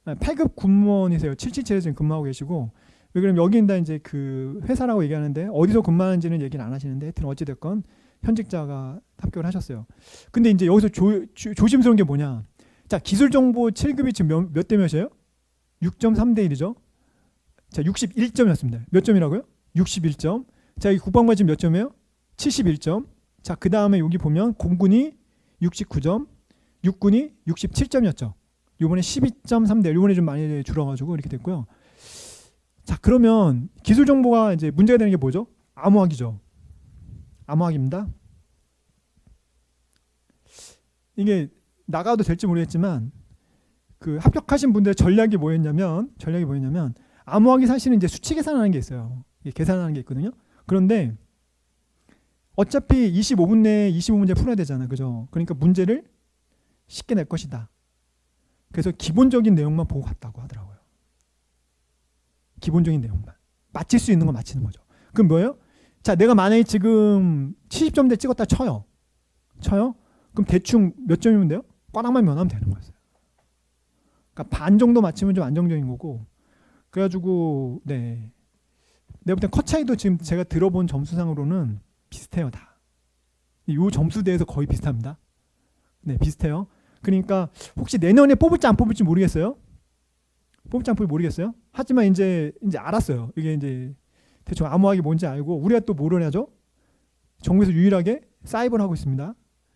8급 군무원이세요. 777에 지금 근무하고 계시고. 왜 그러면 여기는 이제 그 회사라고 얘기하는데 어디서 근무하는지는 얘기를 안 하시는데 하여튼 어찌됐건 현직자가 합격을 하셨어요. 근데 이제 여기서 조심스러운 게 뭐냐. 자, 기술정보 7급이 지금 몇 대 몇이에요? 6.3대 1이죠. 자, 61점이었습니다. 몇 점이라고요? 61점. 자, 이 국방부 지금 몇 점이에요? 71점. 자, 그 다음에 여기 보면 공군이 69점, 육군이 67점이었죠. 요번에 12.3대, 요번에 좀 많이 줄어가지고 이렇게 됐고요. 자, 그러면 기술 정보가 이제 문제가 되는 게 뭐죠? 암호화기죠. 암호화기입니다. 이게 나가도 될지 모르겠지만 그 합격하신 분들의 전략이 뭐였냐면 암호화기 사실은 이제 수치 계산하는 게 있어요. 계산하는 게 있거든요. 그런데 어차피 25분 내에 25문제 풀어야 되잖아. 그죠? 그러니까 문제를 쉽게 낼 것이다. 그래서 기본적인 내용만 보고 갔다고 하더라고요. 기본적인 내용만. 맞힐 수 있는 거 맞히는 거죠. 그럼 뭐예요? 자, 내가 만약에 지금 70점대 찍었다 쳐요. 그럼 대충 몇 점이면 돼요? 꽈락만 면하면 되는 거였어요. 그러니까 반 정도 맞히면 좀 안정적인 거고. 그래가지고 네, 내가 볼 땐 컷 차이도 지금 제가 들어본 점수상으로는 비슷해요 다. 이 점수대에서 거의 비슷합니다. 네, 비슷해요. 그러니까 혹시 내년에 뽑을지 안 뽑을지 모르겠어요. 하지만 이제 알았어요. 이게 이제 대충 암호학이 뭔지 알고 우리가 또 뭐를 하죠? 전국에서 유일하게 사이버를 하고 있습니다.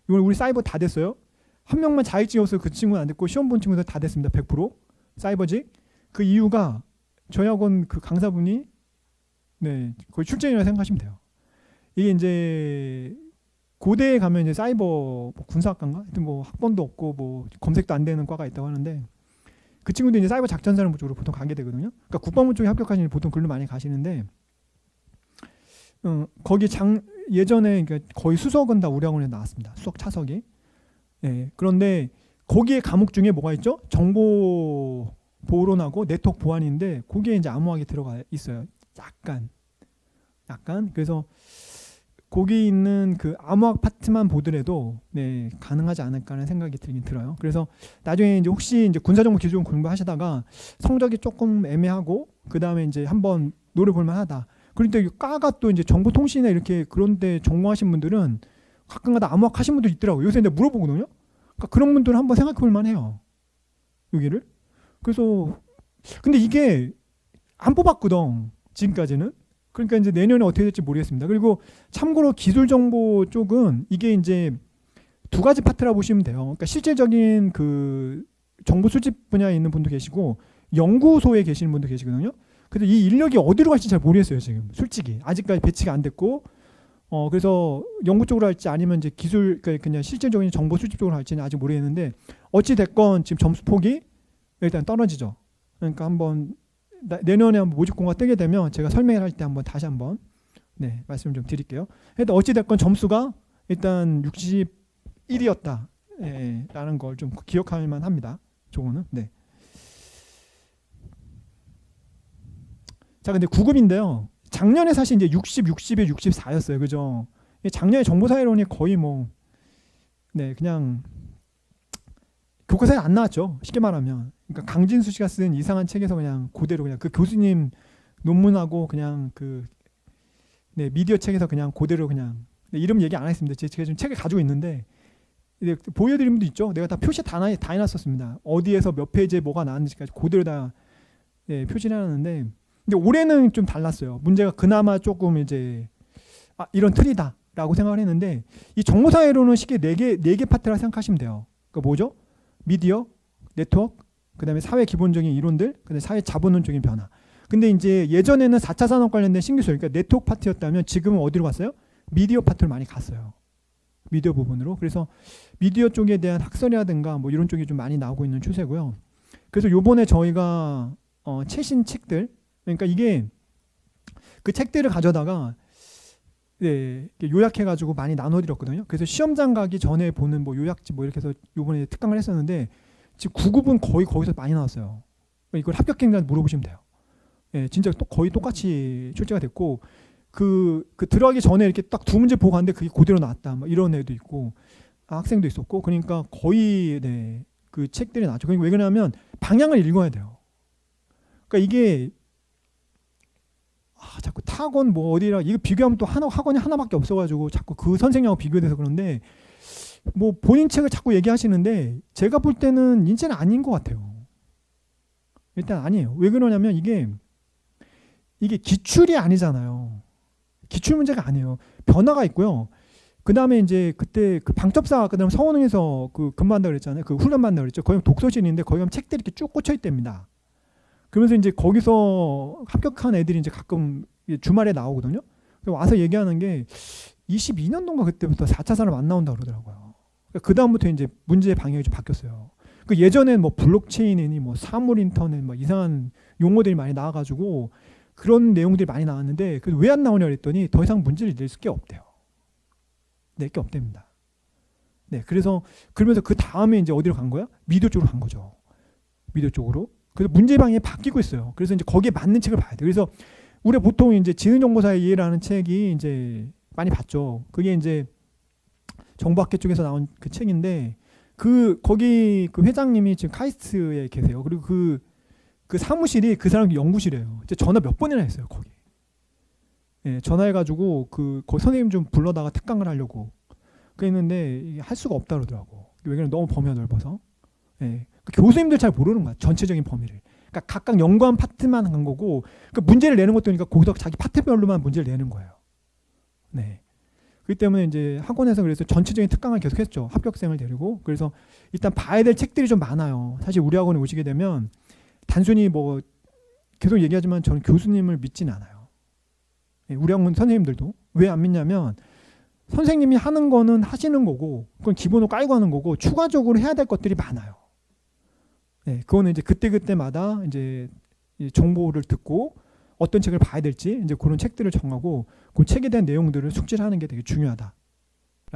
이걸 우리 사이버 다 됐어요. 한 명만 자격증이어서 그 친구는 안 됐고 시험 본 친구들 다 됐습니다. 100% 사이버직. 그 이유가 저희 학원 그 강사분이 네, 거의 출전이라고 생각하시면 돼요. 이게 이제 고대에 가면 이제 사이버 뭐 군사학과인가? 하여튼 뭐 학번도 없고 뭐 검색도 안 되는 과가 있다고 하는데 그 친구도 이제 사이버 작전사령부 쪽으로 보통 가게 되거든요. 그러니까 국방부 쪽에 합격하시는 보통 글로 많이 가시는데 거기 예전에 그러니까 거의 수석은 다 우리 학원에 나왔습니다. 수석 차석이. 예, 그런데 거기에 과목 중에 뭐가 있죠? 정보 보론하고 네트워크 보안인데 거기에 이제 암호학이 들어가 있어요. 약간 그래서 거기 있는 그 암호학 파트만 보더라도 네, 가능하지 않을까라는 생각이 들긴 들어요. 그래서 나중에 이제 혹시 이제 군사정보 기준 공부하시다가 성적이 조금 애매하고 그 다음에 이제 한번 노려볼 만하다. 그런데 과가 또 이제 정보통신이나 이렇게 그런데 전공하신 분들은 가끔가다 암호학 하신 분도 있더라고요. 요새 이제 물어보거든요. 그러니까 그런 분들은 한번 생각해볼 만해요. 여기를. 그래서 근데 이게 안 뽑았거든 지금까지는. 그러니까 이제 내년에 어떻게 될지 모르겠습니다. 그리고 참고로 기술정보 쪽은 이게 이제 두 가지 파트라고 보시면 돼요. 그러니까 실질적인 그 정보 수집 분야에 있는 분도 계시고 연구소에 계시는 분도 계시거든요. 그래서 이 인력이 어디로 갈지 잘 모르겠어요 지금. 솔직히 아직까지 배치가 안 됐고 그래서 연구 쪽으로 할지 아니면 이제 기술 그러니까 그냥 실질적인 정보 수집 쪽으로 할지는 아직 모르겠는데 어찌 됐건 지금 점수 폭이 일단 떨어지죠. 그러니까 한번 내년에 한번 모집 공고가 뜨게 되면 제가 설명을 할 때 한번 다시 한번 네, 말씀을 좀 드릴게요. 일단 어찌 됐건 점수가 일단 61이었다. 예, 라는 걸 좀 기억할 만합니다. 저거는. 네. 자, 근데 9급인데요. 작년에 사실 이제 60에 64였어요. 그죠? 작년에 정보사회론이 거의 뭐 네, 그냥 교과서에 안 나왔죠. 쉽게 말하면. 그러니까 강진수 씨가 쓴 이상한 책에서 그냥 그대로 그냥 그 교수님 논문하고 그냥 그 네, 미디어 책에서 그냥 그대로 그냥 네, 이름 얘기 안 했습니다. 제가 지금 책을 가지고 있는데 보여드린 분도 있죠. 내가 다 표시 다 해놨었습니다. 어디에서 몇 페이지에 뭐가 나왔는지까지 그대로 다 네, 표시를 해놨는데 근데 올해는 좀 달랐어요. 문제가 그나마 조금 이제 이런 틀이다라고 생각을 했는데 이 정보사회로는 쉽게 네 개 파트라 생각하시면 돼요. 그러니까 뭐죠? 미디어, 네트워크, 그다음에 사회 기본적인 이론들, 그다음에 사회 자본론적인 변화. 근데 이제 예전에는 4차 산업 관련된 신기술, 그러니까 네트워크 파트였다면 지금은 어디로 갔어요? 미디어 파트로 많이 갔어요. 미디어 부분으로. 그래서 미디어 쪽에 대한 학설이라든가 뭐 이런 쪽이 좀 많이 나오고 있는 추세고요. 그래서 요번에 저희가 최신 책들, 그러니까 이게 그 책들을 가져다가 네, 요약해가지고 많이 나눠드렸거든요. 그래서 시험장 가기 전에 보는 뭐 요약지 뭐 이렇게 해서 요번에 특강을 했었는데 지금 9급은 거의 거기서 많이 나왔어요. 이걸 합격했는지 물어보시면 돼요. 예, 진짜 거의 똑같이 출제가 됐고 그 들어가기 전에 이렇게 딱 두 문제 보고 갔는데 그게 그대로 나왔다. 뭐 이런 애도 있고 학생도 있었고 그러니까 거의 네, 그 책들이 나왔죠. 그러니까 왜 그러냐면 방향을 읽어야 돼요. 그러니까 이게 자꾸 타건 뭐 어디라 이거 비교하면 또 학원이 하나밖에 없어가지고 자꾸 그 선생님하고 비교돼서 그런데 뭐 본인 책을 자꾸 얘기하시는데 제가 볼 때는 인제는 아닌 것 같아요. 일단 아니에요. 왜 그러냐면 이게 기출이 아니잖아요. 기출 문제가 아니에요. 변화가 있고요. 그 다음에 이제 그때 그 방첩사 그다음 서원흥에서 그 근무한다 그랬잖아요. 그 훈련 받는다 그랬죠. 거기 독서실인데 거기 가면 책들이 이렇게 쭉 꽂혀 있답니다. 그러면서 이제 거기서 합격한 애들이 이제 가끔 주말에 나오거든요. 와서 얘기하는 게 22년도인가 그때부터 4차 산업 안 나온다 그러더라고요. 그 다음부터 이제 문제의 방향이 좀 바뀌었어요. 그 예전엔 뭐 블록체인이니 뭐 사물 인터넷 뭐 이상한 용어들이 많이 나와가지고 그런 내용들이 많이 나왔는데 왜 안 나오냐 그랬더니 더 이상 문제를 낼 게 없대요. 네, 게 없답니다. 네, 그래서 그러면서 그 다음에 이제 어디로 간 거야? 미디어 쪽으로 간 거죠. 미디어 쪽으로. 그래서 문제방이 바뀌고 있어요. 그래서 이제 거기에 맞는 책을 봐야 돼. 그래서 우리가 보통 이제 지능정보사의 이해라는 책이 이제 많이 봤죠. 그게 이제 정보학계 쪽에서 나온 그 책인데 거기 그 회장님이 지금 카이스트에 계세요. 그리고 그 사무실이 그 사람 연구실이에요. 이제 전화 몇 번이나 했어요 거기. 예, 전화해가지고 거기 선생님 좀 불러다가 특강을 하려고 그랬는데 이게 할 수가 없다 그러더라고. 왜냐면 너무 범위가 넓어서. 예, 교수님들 잘 모르는 거야 전체적인 범위를. 그러니까 각각 연구한 파트만 간 거고 그 문제를 내는 것도 그러니까 거기서 자기 파트별로만 문제를 내는 거예요. 네. 그렇기 때문에 이제 학원에서 그래서 전체적인 특강을 계속했죠. 합격생을 데리고. 그래서 일단 봐야 될 책들이 좀 많아요. 사실 우리 학원에 오시게 되면 단순히 뭐 계속 얘기하지만 저는 교수님을 믿진 않아요. 우리 학원 선생님들도. 왜 안 믿냐면 선생님이 하는 거는 하시는 거고 그건 기본으로 깔고 하는 거고 추가적으로 해야 될 것들이 많아요. 네, 그거는 이제 그때그때마다 이제 정보를 듣고 어떤 책을 봐야 될지 이제 그런 책들을 정하고 그 책에 대한 내용들을 숙지를 하는 게 되게 중요하다라고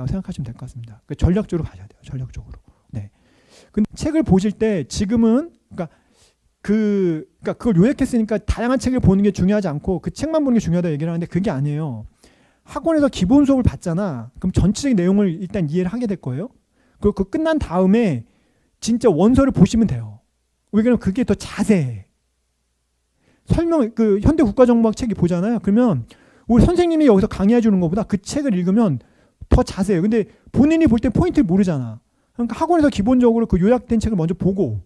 생각하시면 될 것 같습니다. 그러니까 전략적으로 가셔야 돼요. 전략적으로. 네. 근데 책을 보실 때 지금은 그러니까 그걸 요약했으니까 다양한 책을 보는 게 중요하지 않고 그 책만 보는 게 중요하다 얘기를 하는데 그게 아니에요. 학원에서 기본 수업을 받잖아. 그럼 전체적인 내용을 일단 이해를 하게 될 거예요. 그리고 그 끝난 다음에 진짜 원서를 보시면 돼요. 왜냐면 그게 더 자세해. 현대 국가정보학 책이 보잖아요. 그러면 우리 선생님이 여기서 강의해 주는 것보다 그 책을 읽으면 더 자세해요. 근데 본인이 볼 때 포인트를 모르잖아. 그러니까 학원에서 기본적으로 그 요약된 책을 먼저 보고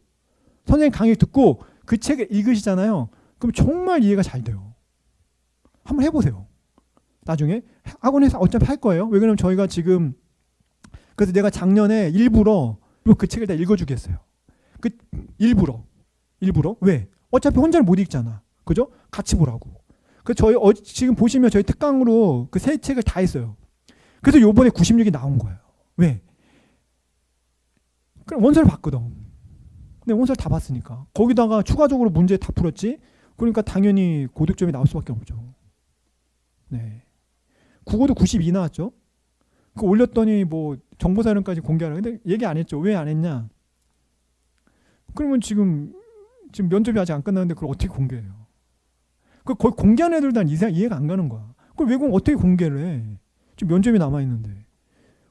선생님 강의 듣고 그 책을 읽으시잖아요. 그럼 정말 이해가 잘 돼요. 한번 해보세요. 나중에 학원에서 어차피 할 거예요. 왜 그러면 저희가 지금 그래서 내가 작년에 일부러 그 책을 다 읽어주겠어요. 그 일부러 왜? 어차피 혼자는 못 읽잖아. 그죠? 같이 보라고. 그래서 저희 지금 보시면 저희 특강으로 그 세 책을 다 했어요. 그래서 요번에 96이 나온 거예요. 왜? 그럼 원서를 봤거든. 근데 원서를 다 봤으니까. 거기다가 추가적으로 문제 다 풀었지. 그러니까 당연히 고득점이 나올 수밖에 없죠. 네. 국어도 92 나왔죠. 그 올렸더니 뭐 정보사령까지 공개하라. 근데 얘기 안 했죠. 왜 안 했냐? 그러면 지금 면접이 아직 안 끝났는데 그걸 어떻게 공개해요? 거의 공개하는 애들도 난 이해가 안 가는 거야. 그걸 외국 어떻게 공개를 해? 지금 면접이 남아 있는데,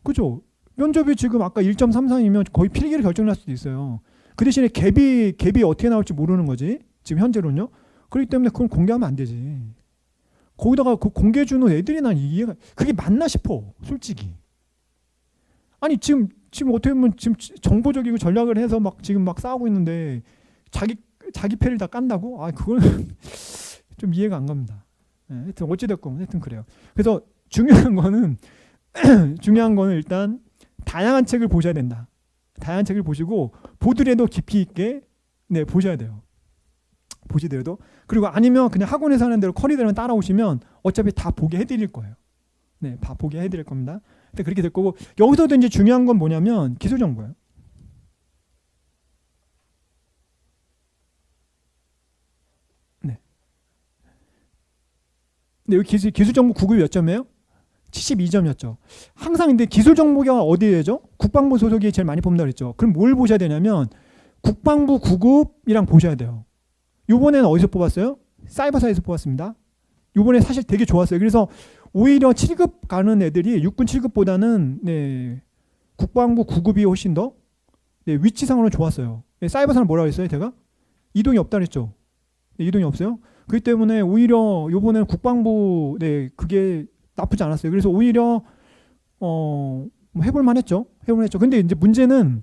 그죠? 면접이 지금 아까 1.33이면 거의 필기를 결정날 수도 있어요. 그 대신에 갭이 어떻게 나올지 모르는 거지. 지금 현재로는요. 그렇기 때문에 그건 공개하면 안 되지. 거기다가 그 공개해 주는 애들이 난 이해가 그게 맞나 싶어. 솔직히. 아니 지금 어떻게 보면 지금 정보적이고 전략을 해서 지금 싸우고 있는데 자기 패를 다 깐다고? 아 그거는 좀 이해가 안 갑니다. 네, 하여튼 어찌됐건 하여튼 그래요. 그래서 중요한 거는 일단 다양한 책을 보셔야 된다. 다양한 책을 보시고 보더라도 깊이 있게 보셔야 돼요. 보시더라도. 그리고 아니면 그냥 학원에서 하는 대로 커리대로만 따라오시면 어차피 다 보게 해드릴 거예요. 네, 다 보게 해드릴 겁니다. 그렇게 될 거고 여기서도 이제 중요한 건 뭐냐면 기술 정보예요. 네. 근데 여기 기술 정보 9급이 몇 점이에요? 72점이었죠. 항상 근데 기술 정보가 어디에죠? 국방부 소속이 제일 많이 뽑는다 그랬죠. 그럼 뭘 보셔야 되냐면 국방부 9급이랑 보셔야 돼요. 요번에는 어디서 뽑았어요? 사이버사에서 뽑았습니다. 요번에 사실 되게 좋았어요. 그래서 오히려 7급 가는 애들이 육군 7급보다는 국방부 9급이 훨씬 더 위치상으로 좋았어요. 사이버사는 뭐라고 했어요? 제가? 이동이 없다 그랬죠. 이동이 없어요. 그렇기 때문에 오히려 요번에는 국방부 그게 나쁘지 않았어요. 그래서 오히려 해볼만 했죠. 근데 이제 문제는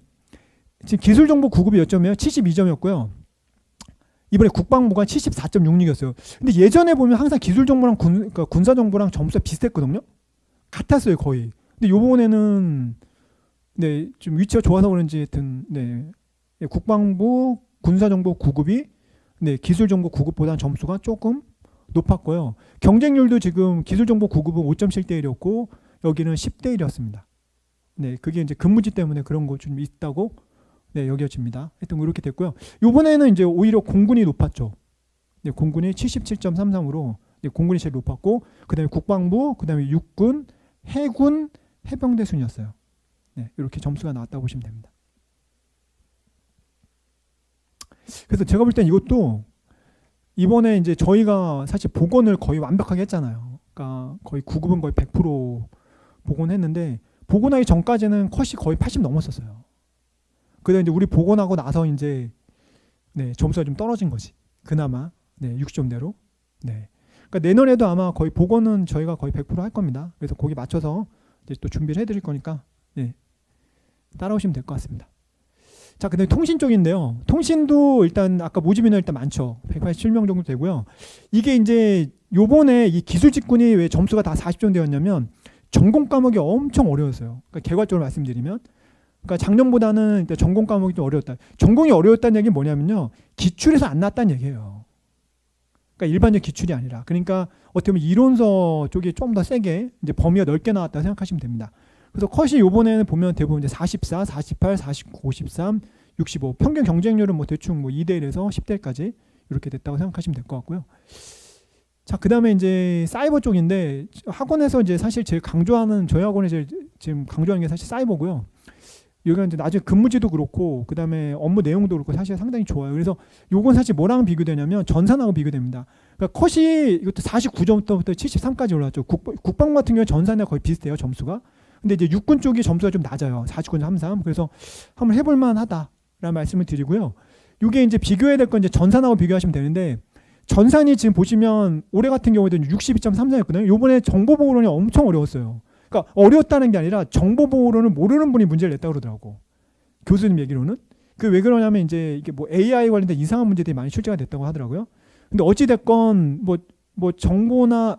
지금 기술정보 9급이 몇 점이에요? 72점이었고요. 이번에 국방부가 74.66이었어요. 근데 예전에 보면 항상 기술정보랑 그러니까 군사정보랑 점수가 비슷했거든요. 같았어요 거의. 근데 요번에는 좀 위치가 좋아서 그런지 하여튼 국방부 군사정보 9급이 기술정보 9급보다는 점수가 조금 높았고요. 경쟁률도 지금 기술정보 9급은 5.7대 1이었고 여기는 10대 1이었습니다. 그게 이제 근무지 때문에 그런 거 좀 있다고 여겨집니다. 하여튼 이렇게 됐고요. 이번에는 이제 오히려 공군이 높았죠. 공군이 77.33으로 공군이 제일 높았고 그다음에 국방부, 그다음에 육군, 해군, 해병대 순이었어요. 네, 이렇게 점수가 나왔다고 보시면 됩니다. 그래서 제가 볼 땐 이것도 이번에 이제 저희가 사실 복원을 거의 완벽하게 했잖아요. 그러니까 거의 9급은 거의 100% 복원했는데 복원하기 전까지는 컷이 거의 80 넘었었어요. 그다음에 이제 우리 복원하고 나서 이제 네, 점수가 좀 떨어진 거지. 그나마 네, 60점대로. 네. 그러니까 내년에도 아마 거의 복원은 저희가 거의 100% 할 겁니다. 그래서 거기 맞춰서 이제 또 준비를 해드릴 거니까 네, 따라오시면 될 것 같습니다. 자, 그다음에 통신 쪽인데요. 통신도 일단 아까 모집 인원 일단 많죠. 187명 정도 되고요. 이게 이제 요번에 이 기술 직군이 왜 점수가 다 40점대였냐면 전공 과목이 엄청 어려웠어요. 그러니까 개괄적으로 말씀드리면, 그러니까 작년보다는 전공 과목이 좀 어려웠다. 전공이 어려웠다는 얘기는 뭐냐면요, 기출에서 안 나왔다는 얘기예요. 그러니까 일반적 기출이 아니라, 그러니까 어떻게 보면 이론서 쪽이 좀 더 세게 이제 범위가 넓게 나왔다 생각하시면 됩니다. 그래서 컷이 요번에는 보면 대부분 이제 44, 48, 49, 53, 65 평균 경쟁률은 뭐 대충 뭐 2대1에서 10대까지 이렇게 됐다고 생각하시면 될 것 같고요. 자, 그다음에 이제 사이버 쪽인데 학원에서 이제 사실 제일 강조하는, 저희 학원에 제일 지금 강조하는 게 사실 사이버고요. 여기가 이제 나중에 근무지도 그렇고 그다음에 업무 내용도 그렇고 사실 상당히 좋아요. 그래서 요건 사실 뭐랑 비교되냐면 전산하고 비교됩니다. 그러니까 컷이 이것도 49점부터 73까지 올랐죠. 국방 같은 경우 전산이랑 거의 비슷해요, 점수가. 근데 이제 육군 쪽이 점수가 좀 낮아요. 49점 33. 그래서 한번 해볼 만하다라는 말씀을 드리고요. 이게 이제 비교해야 될 건 이제 전산하고 비교하시면 되는데, 전산이 지금 보시면 올해 같은 경우에도 62.33이었거든요. 요번에 정보보호론이 엄청 어려웠어요. 그러니까 어려웠다는 게 아니라 정보보호론을 모르는 분이 문제를 냈다고 그러더라고. 교수님 얘기로는. 그 왜 그러냐면 이제 이게 뭐 AI 관련된 이상한 문제들이 많이 출제가 됐다고 하더라고요. 근데 어찌 됐건 뭐 정보나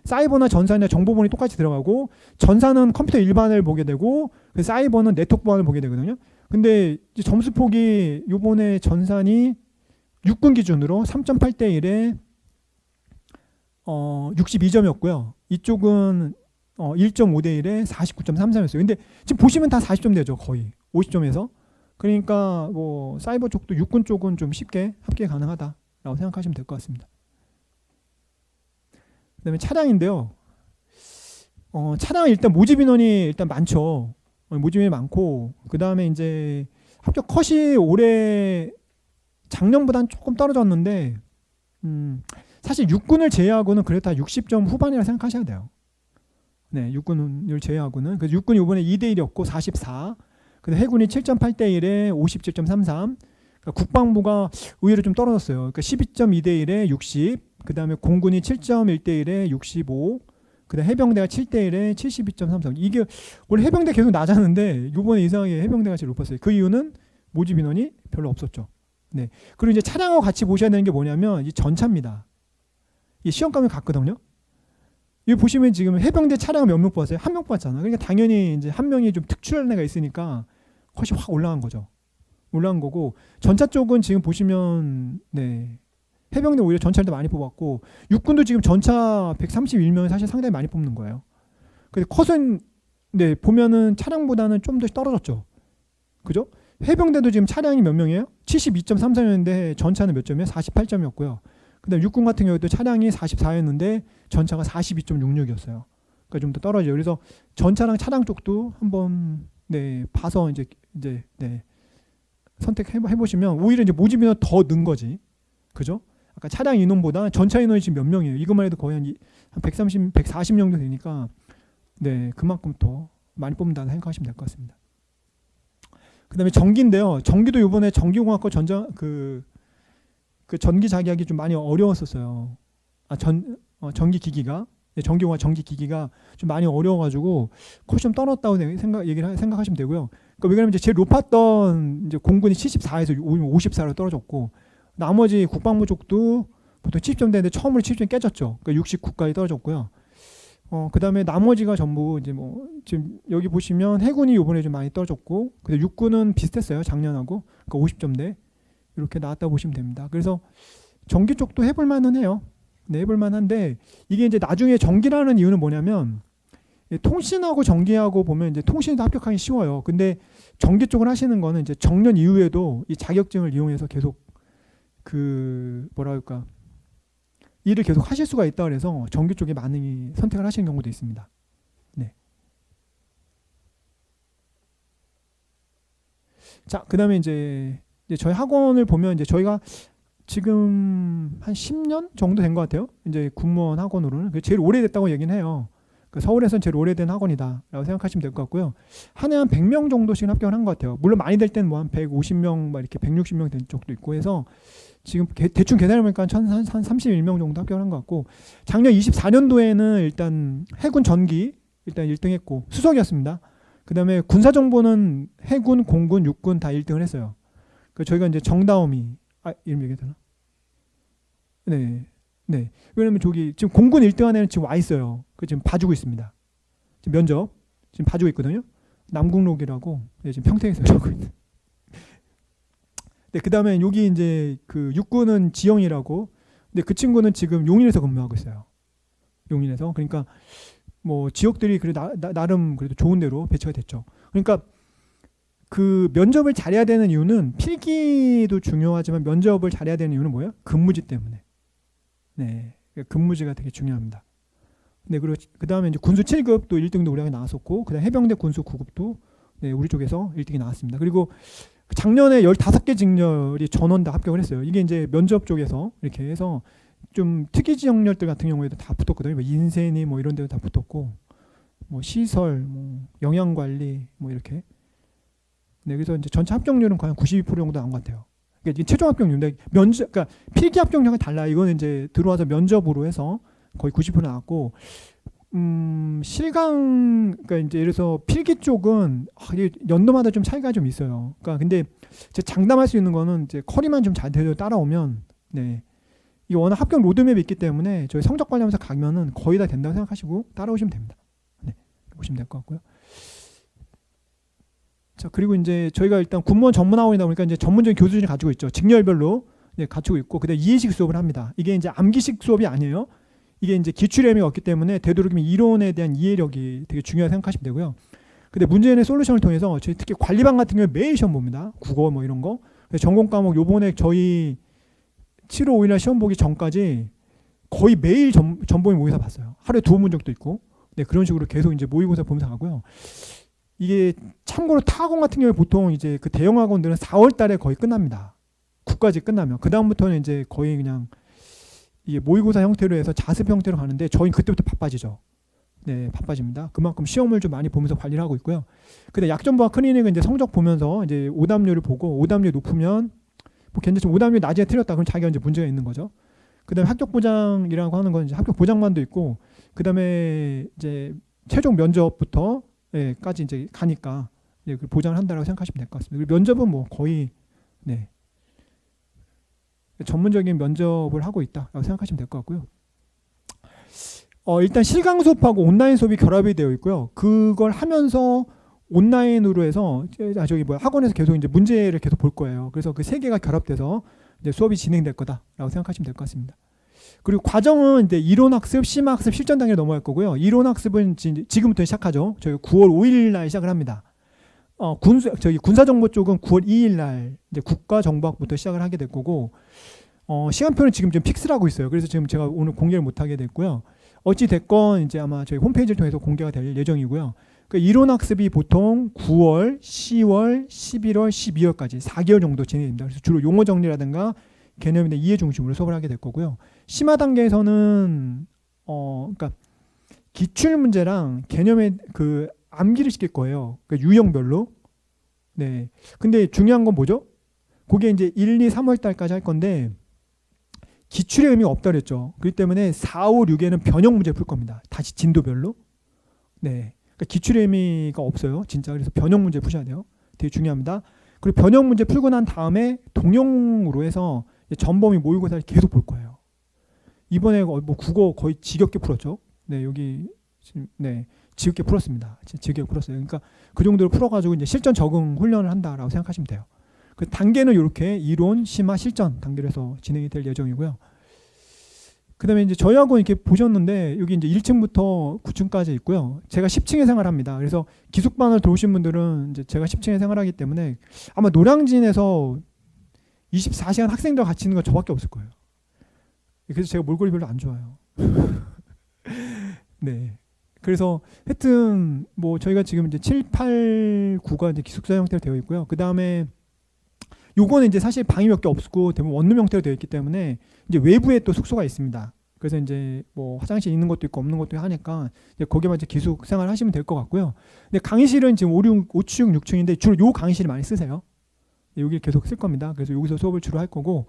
사이버나 전산이나 정보본이 똑같이 들어가고, 전산은 컴퓨터 일반을 보게 되고 사이버는 네트워크 보안을 보게 되거든요. 근데 이제 점수폭이 요번에 전산이 육군 기준으로 3.8대 1에 62점이었고요. 이쪽은 1.5대 1에 49.33이었어요. 근데 지금 보시면 다 40점 되죠. 거의 50점에서. 그러니까 뭐 사이버 쪽도 육군 쪽은 좀 쉽게 합계 가능하다라고 생각하시면 될 것 같습니다. 그다음에 차량인데요. 차량은 일단 모집 인원이 일단 많죠. 모집 인원이 많고, 그다음에 이제 합격 컷이 올해 작년보다는 조금 떨어졌는데, 사실 육군을 제외하고는 그래도 다 60점 후반이라 생각하셔야 돼요. 네, 육군을 제외하고는. 그래서 육군이 이번에 2대 1이었고 44. 근데 해군이 7.8대 1에 57.33. 그러니까 국방부가 의외로 좀 떨어졌어요. 그러니까 12.2대 1에 60. 그다음에 공군이 7.1대 1에 65. 그다음 해병대가 7대 1에 72.33. 이게 원래 해병대 계속 낮았는데 이번에 이상하게 해병대가 제일 높았어요. 그 이유는 모집 인원이 별로 없었죠. 네. 그리고 이제 차량하고 같이 보셔야 되는 게 뭐냐면 이 전차입니다. 이 시험감이 같거든요. 여기 보시면 지금 해병대 차량을 몇 명 뽑았어요? 한 명 뽑았잖아. 그러니까 당연히 이제 한 명이 좀 특출한 애가 있으니까 컷이 확 올라간 거죠. 올라간 거고, 전차 쪽은 지금 보시면 네, 해병대 오히려 전차를 더 많이 뽑았고, 육군도 지금 전차 131명이 사실 상당히 많이 뽑는 거예요. 근데 컷은 네, 보면은 차량보다는 좀 더 떨어졌죠. 그죠? 해병대도 지금 차량이 몇 명이에요? 72.33이었는데 전차는 몇 점이에요? 48점이었고요. 그다음 육군 같은 경우도 차량이 44였는데 전차가 42.66이었어요. 그러니까 좀 더 떨어져요. 그래서 전차랑 차량 쪽도 한번 네, 봐서 이제 네, 선택해 보시면 오히려 이제 모집 인원 더 는 거지. 그죠? 아까 차량 인원보다 전차 인원이 지금 몇 명이에요? 이것만 해도 거의 한 130, 140 정도 되니까 네, 그만큼 더 많이 뽑는다고 생각하시면 될 것 같습니다. 그다음에 전기인데요. 전기도 이번에 전기공학과 그 전기 자격이 좀 많이 어려웠었어요. 전기 기기가, 전기공학 전기 기기가 좀 많이 어려워가지고 컷이 좀 떨어졌다고 생각하시면 되고요. 그러니까 왜 그러면 이제 제일 높았던 이제 공군이 74에서 54로 떨어졌고, 나머지 국방부 쪽도 보통 70점 되는데 처음으로 70점 깨졌죠. 그러니까 69까지 떨어졌고요. 그다음에 나머지가 전부 이제 뭐 지금 여기 보시면 해군이 이번에 좀 많이 떨어졌고, 근데 육군은 비슷했어요, 작년하고. 그러니까 50점대 이렇게 나왔다 보시면 됩니다. 그래서 전기 쪽도 해볼 만은 해요. 네, 해볼 만한데, 이게 이제 나중에 전기라는 이유는 뭐냐면, 통신하고 전기하고 보면 이제 통신도 합격하기 쉬워요. 근데 전기 쪽을 하시는 거는 이제 정년 이후에도 이 자격증을 이용해서 계속 그 뭐라 할까, 일을 계속 하실 수가 있다 그래서 전기 쪽에 많이 선택을 하시는 경우도 있습니다. 네. 자, 그다음에 이제 저희 학원을 보면 이제 저희가 지금 한 10년 정도 된 것 같아요. 이제 군무원 학원으로는 제일 오래됐다고 얘기는 해요. 서울에서는 제일 오래된 학원이다라고 생각하시면 될 것 같고요. 한 해 한 100명 정도씩 합격을 한 것 같아요. 물론 많이 될 때는 뭐 한 150명, 막 이렇게 160명 된 쪽도 있고 해서 지금 대충 계산해보니까 한 31명 정도 합격을 한 것 같고, 작년 24년도에는 일단 해군 전기 일단 1등 했고 수석이었습니다. 그 다음에 군사정보는 해군, 공군, 육군 다 1등을 했어요. 저희가 이제 정다움이 이름 얘기해도 되나? 네. 네. 왜냐면 저기 지금 공군 1등 안에는 지금 와 있어요. 지금 봐주고 있습니다. 지금 면접 지금 봐주고 있거든요. 남궁록이라고 지금 평택에서 하고 있는. 네, 그다음에 여기 이제 그 육군은 지영이라고. 근데 그 친구는 지금 용인에서 근무하고 있어요. 용인에서. 그러니까 뭐 지역들이 그래 나름 그래도 좋은 데로 배치가 됐죠. 그러니까 그 면접을 잘해야 되는 이유는 필기도 중요하지만 면접을 잘해야 되는 이유는 뭐예요? 근무지 때문에. 네, 근무지가 되게 중요합니다. 네, 그리고 그 다음에 이제 군수 7급도 1등도 우리 학교에 나왔었고, 그다음 해병대 군수 9급도 네, 우리 쪽에서 1등이 나왔습니다. 그리고 작년에 15개 직렬이 전원 다 합격을 했어요. 이게 이제 면접 쪽에서 이렇게 해서 좀 특이 지역렬들 같은 경우에도 다 붙었거든요. 뭐 인쇄니 뭐 이런 데도 다 붙었고, 뭐 시설, 뭐 영양관리 뭐 이렇게. 네, 그래서 이제 전체 합격률은 거의 92% 정도 나온 것 같아요. 그러니까 최종 합격률인데 면접, 그러니까 필기 합격량은 달라. 이거는 이제 들어와서 면접으로 해서 거의 90% 나왔고, 실강, 그러니까 이제 예를 들어서 필기 쪽은 연도마다 좀 차이가 좀 있어요. 그러니까 근데 장담할 수 있는 거는 이제 커리만 좀 잘 따라오면, 네, 이 워낙 합격 로드맵이 있기 때문에 저희 성적 관리하면서 가면은 거의 다 된다고 생각하시고 따라오시면 됩니다. 네, 보시면 될 것 같고요. 자, 그리고 이제 저희가 일단 군무원 전문학원이다 보니까 이제 전문적인 교수진을 가지고 있죠. 직렬별로 가지고 있고, 그다음 이해식 수업을 합니다. 이게 이제 암기식 수업이 아니에요. 이게 이제 기출임이 없기 때문에 되도록이면 이론에 대한 이해력이 되게 중요하다고 생각하시면 되고요. 근데 문제의 솔루션을 통해서 저희 특히 관리반 같은 경우에 매일 시험 봅니다. 국어 뭐 이런 거. 전공 과목 요번에 저희 7월 5일날 시험 보기 전까지 거의 매일 전범위 모의고사 봤어요. 하루에 2번 본 적도 있고. 네, 그런 식으로 계속 이제 모의고사 보면서 가고요. 이게 참고로 타학원 같은 경우에 보통 이제 그 대형 학원들은 4월 달에 거의 끝납니다. 9까지 끝나면. 그다음부터는 이제 거의 그냥 이게 모의고사 형태로 해서 자습 형태로 가는데 저희는 그때부터 바빠지죠. 네, 바빠집니다. 그만큼 시험을 좀 많이 보면서 관리를 하고 있고요. 근데 약점부와 클리닉은 이제 성적 보면서 이제 오답률을 보고, 오답률이 높으면 뭐 괜찮지만 오답률이 낮에 틀렸다 그럼 자기가 이제 문제가 있는 거죠. 그다음에 합격 보장이라고 하는 건 이제 합격 보장만도 있고, 그다음에 이제 최종 면접부터 까지 이제 가니까 보장을 한다라고 생각하시면 될 것 같습니다. 그리고 면접은 뭐 거의 네, 전문적인 면접을 하고 있다라고 생각하시면 될 것 같고요. 일단 실강 수업하고 온라인 수업이 결합이 되어 있고요. 그걸 하면서 온라인으로 해서 학원에서 계속 이제 문제를 계속 볼 거예요. 그래서 그 세 개가 결합돼서 이제 수업이 진행될 거다라고 생각하시면 될 것 같습니다. 그리고 과정은 이제 이론학습, 심화학습, 실전 단계로 넘어갈 거고요. 이론학습은 지금부터 시작하죠. 저희 9월 5일 날 시작을 합니다. 저희 군사정보 쪽은 9월 2일 날 이제 국가정보학부터 시작을 하게 될 거고, 시간표는 지금 좀 픽스를 하고 있어요. 그래서 지금 제가 오늘 공개를 못 하게 됐고요. 어찌 됐건 이제 아마 저희 홈페이지를 통해서 공개가 될 예정이고요. 그러니까 이론학습이 보통 9월, 10월, 11월, 12월까지 4개월 정도 진행됩니다. 그래서 주로 용어 정리라든가 개념에 대한 이해 중심으로 수업을 하게 될 거고요. 심화 단계에서는 그러니까 기출 문제랑 개념의 그 암기를 시킬 거예요. 그러니까 유형별로. 네. 근데 중요한 건 뭐죠? 그게 이제 1, 2, 3월 달까지 할 건데 기출의 의미가 없다 그랬죠. 그렇기 때문에 4, 5, 6에는 변형 문제 풀 겁니다. 다시 진도별로. 네. 그러니까 기출의 의미가 없어요. 진짜. 그래서 변형 문제 푸셔야 돼요. 되게 중요합니다. 그리고 변형 문제 풀고 난 다음에 동영으로 해서 전범위 모의고사를 계속 볼 거예요. 이번에 뭐 국어 거의 지겹게 풀었죠. 네, 여기 지금 네, 지겹게 풀었습니다. 지겹게 풀었어요. 그러니까 그 정도로 풀어가지고 이제 실전 적응 훈련을 한다라고 생각하시면 돼요. 그 단계는 이렇게 이론, 심화, 실전 단계로 해서 진행이 될 예정이고요. 그다음에 이제 저희 학원 이렇게 보셨는데 여기 이제 1층부터 9층까지 있고요. 제가 10층에 생활합니다. 그래서 기숙반을 들어오신 분들은 이제 제가 10층에 생활하기 때문에 아마 노량진에서 24시간 학생들과 같이 있는 건 저밖에 없을 거예요. 그래서 제가 몰골이 별로 안 좋아요. 네. 그래서 하여튼 뭐 저희가 지금 이제 7, 8, 9가 이제 기숙사 형태로 되어 있고요. 그 다음에 요거는 이제 사실 방이 몇 개 없고 대부분 원룸 형태로 되어 있기 때문에 이제 외부에 또 숙소가 있습니다. 그래서 이제 뭐 화장실 있는 것도 있고 없는 것도 하니까 이제 거기만 이제 기숙 생활 하시면 될 것 같고요. 근데 강의실은 지금 5층, 6층인데 주로 요 강의실을 많이 쓰세요. 여기 계속 쓸 겁니다. 그래서 여기서 수업을 주로 할 거고,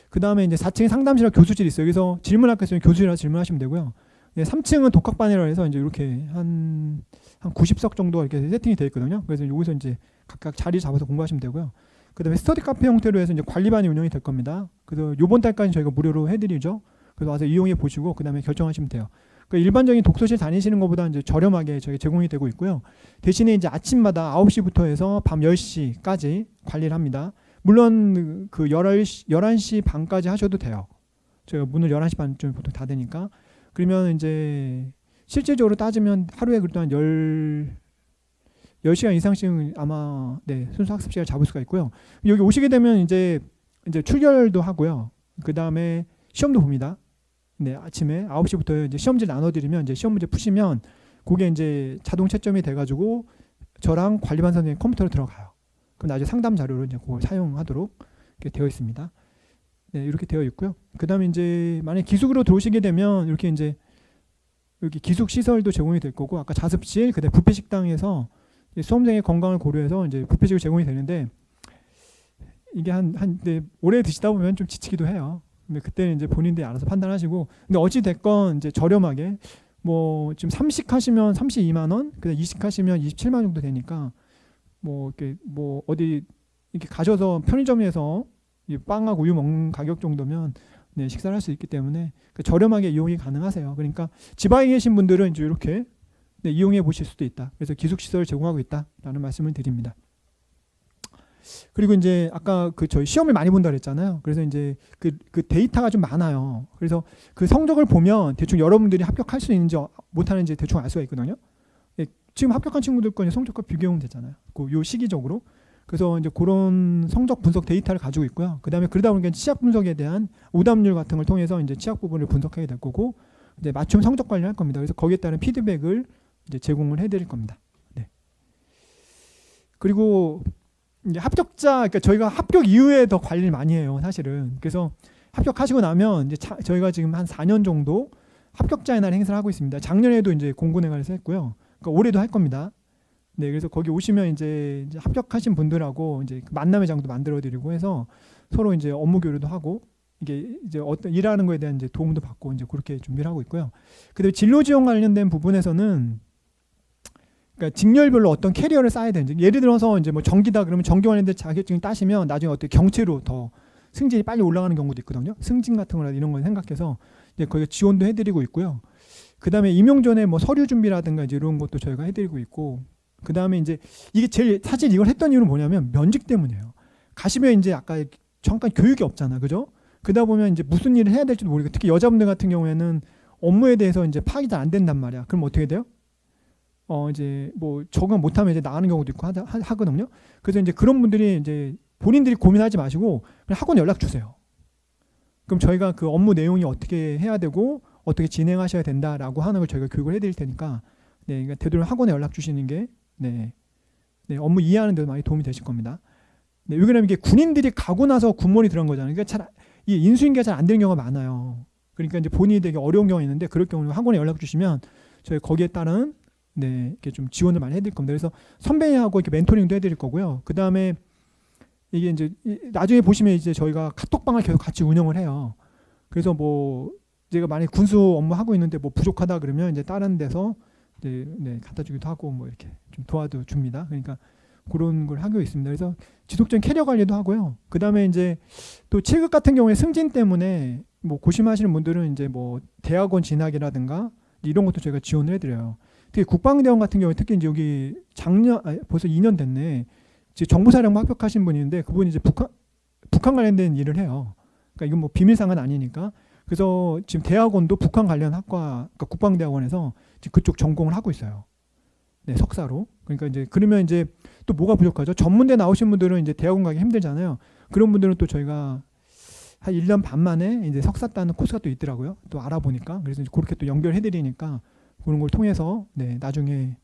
그 다음에 이제 4층에 상담실과 교수실이 있어요. 여기서 질문할 거 있으면 교수실이라 질문하시면 되고요. 3층은 독학반이라 해서 이제 이렇게 한 90석 정도 이렇게 세팅이 되어 있거든요. 그래서 여기서 이제 각각 자리 잡아서 공부하시면 되고요. 그 다음에 스터디 카페 형태로 해서 이제 관리반이 운영이 될 겁니다. 그래서 요번 달까지 저희가 무료로 해드리죠. 그래서 와서 이용해 보시고 그 다음에 결정하시면 돼요. 그러니까 일반적인 독서실 다니시는 것보다 이제 저렴하게 저희 제공이 되고 있고요. 대신에 이제 아침마다 9시부터 해서 밤 10시까지 관리를 합니다. 물론 그 11시 반까지 하셔도 돼요. 저희가 문을 11시 반쯤 보통 닫으니까. 그러면 이제 실질적으로 따지면 하루에 그래도 한 10시간 이상씩 아마 순수 학습 시간을 잡을 수가 있고요. 여기 오시게 되면 이제 출결도 하고요. 그 다음에 시험도 봅니다. 네, 아침에 9시부터 이제 시험지 나눠드리면 이제 시험 문제 푸시면 그게 이제 자동 채점이 돼가지고 저랑 관리반 선생님 컴퓨터로 들어가요. 그럼 나중에 상담 자료로 이제 그걸 사용하도록 이렇게 되어 있습니다. 네, 이렇게 되어 있고요. 그 다음에 이제 만약 기숙으로 들어오시게 되면 이렇게 이제 여기 기숙 시설도 제공이 될 거고, 아까 자습실, 그다음에 뷔페 식당에서 수험생의 건강을 고려해서 이제 뷔페식으로 제공이 되는데, 이게 오래 드시다 보면 좀 지치기도 해요. 근데 그때는 이제 본인들이 알아서 판단하시고, 근데 어찌 됐건 이제 저렴하게 뭐 지금 30 하시면 32만 원, 그다음 20 하시면 27만 원 정도 되니까 뭐 이렇게 뭐 어디 이렇게 가셔서 편의점에서 빵하고 우유 먹는 가격 정도면 네, 식사를 할 수 있기 때문에 저렴하게 이용이 가능하세요. 그러니까 지방에 계신 분들은 이제 이렇게 네, 이용해 보실 수도 있다. 그래서 기숙 시설을 제공하고 있다라는 말씀을 드립니다. 그리고 이제 아까 저희 시험을 많이 본다 그랬잖아요. 그래서 이제 그 데이터가 좀 많아요. 그래서 그 성적을 보면 대충 여러분들이 합격할 수 있는지 못하는지 대충 알 수가 있거든요. 예, 지금 합격한 친구들 거 성적과 비교하면 되잖아요. 요 시기적으로. 그래서 이제 그런 성적 분석 데이터를 가지고 있고요. 그다음에 그러다 보니까 취약 분석에 대한 오답률 같은 걸 통해서 이제 취약 부분을 분석하게 될 거고, 이제 맞춤 성적 관리를 할 겁니다. 그래서 거기에 따른 피드백을 이제 제공을 해드릴 겁니다. 네. 그리고 이제 합격자, 그러니까 저희가 합격 이후에 더 관리를 많이 해요, 사실은. 그래서 합격하시고 나면 이제 저희가 지금 한 4년 정도 합격자의 날 행사를 하고 있습니다. 작년에도 이제 공군행활에서 했고요. 그러니까 올해도 할 겁니다. 네, 그래서 거기 오시면 이제 합격하신 분들하고 이제 만남의 장도 만들어드리고 해서 서로 이제 업무 교류도 하고, 이게 이제 어떤 일하는 거에 대한 이제 도움도 받고 이제 그렇게 준비를 하고 있고요. 그다음에 진로 지원 관련된 부분에서는 그러니까 직렬별로 어떤 캐리어를 쌓아야 되는지, 예를 들어서 이제 뭐 전기다 그러면 전기 관련된 자격증 따시면 나중에 어떻게 경채로 더 승진이 빨리 올라가는 경우도 있거든요. 승진 같은 거나 이런 걸 생각해서 이제 거기에 지원도 해드리고 있고요. 그다음에 임용 전에 뭐 서류 준비라든가 이제 이런 것도 저희가 해드리고 있고, 그다음에 이제 이게 제일 사실 이걸 했던 이유는 뭐냐면 면직 때문이에요. 가시면 이제 아까 잠깐 교육이 없잖아, 그죠? 그러다 보면 이제 무슨 일을 해야 될지도 모르고, 특히 여자분들 같은 경우에는 업무에 대해서 이제 파악이 잘 안 된단 말이야. 그럼 어떻게 돼요? 이제 뭐 적응 못하면 이제 나가는 경우도 있고 하거든요. 그래서 이제 그런 분들이 이제 본인들이 고민하지 마시고 그냥 학원 연락 주세요. 그럼 저희가 그 업무 내용이 어떻게 해야 되고 어떻게 진행하셔야 된다라고 하는 걸 저희가 교육을 해드릴 테니까, 네, 그러니까 되도록 학원에 연락 주시는 게 네, 업무 이해하는 데도 많이 도움이 되실 겁니다. 네, 왜냐면 이게 군인들이 가고 나서 군무원이 들어간 거잖아요. 그러니까 이 인수인계가 잘 안 되는 경우가 많아요. 그러니까 이제 본인이 되게 어려운 경우가 있는데, 그럴 경우는 학원에 연락 주시면 저희 거기에 따른 네, 이렇게 좀 지원을 많이 해드릴 겁니다. 그래서 선배하고 이렇게 멘토링도 해드릴 거고요. 그 다음에 이게 이제 나중에 보시면 이제 저희가 카톡방을 계속 같이 운영을 해요. 그래서 뭐 제가 만약 군수 업무 하고 있는데 뭐 부족하다 그러면 이제 다른 데서 이제 갖다 주기도 하고 뭐 이렇게 좀 도와도 줍니다. 그러니까 그런 걸 하고 있습니다. 그래서 지속적인 캐리어 관리도 하고요. 그 다음에 이제 또 7급 같은 경우에 승진 때문에 뭐 고심하시는 분들은 이제 뭐 대학원 진학이라든가 이런 것도 저희가 지원을 해드려요. 특히 국방대원 같은 경우에 특히 이제 여기 벌써 2년 됐네. 이제 정보사령부 합격하신 분이 있는데 그분이 이제 북한 관련된 일을 해요. 그러니까 이건 뭐 비밀상은 아니니까. 그래서 지금 대학원도 북한 관련 학과, 그러니까 국방대학원에서 지금 그쪽 전공을 하고 있어요. 네, 석사로. 그러니까 이제 그러면 이제 또 뭐가 부족하죠? 전문대 나오신 분들은 이제 대학원 가기 힘들잖아요. 그런 분들은 또 저희가 한 1년 반 만에 이제 석사 따는 코스가 또 있더라고요. 또 알아보니까. 그래서 이제 그렇게 또 연결해드리니까 그런 걸 통해서 네, 나중에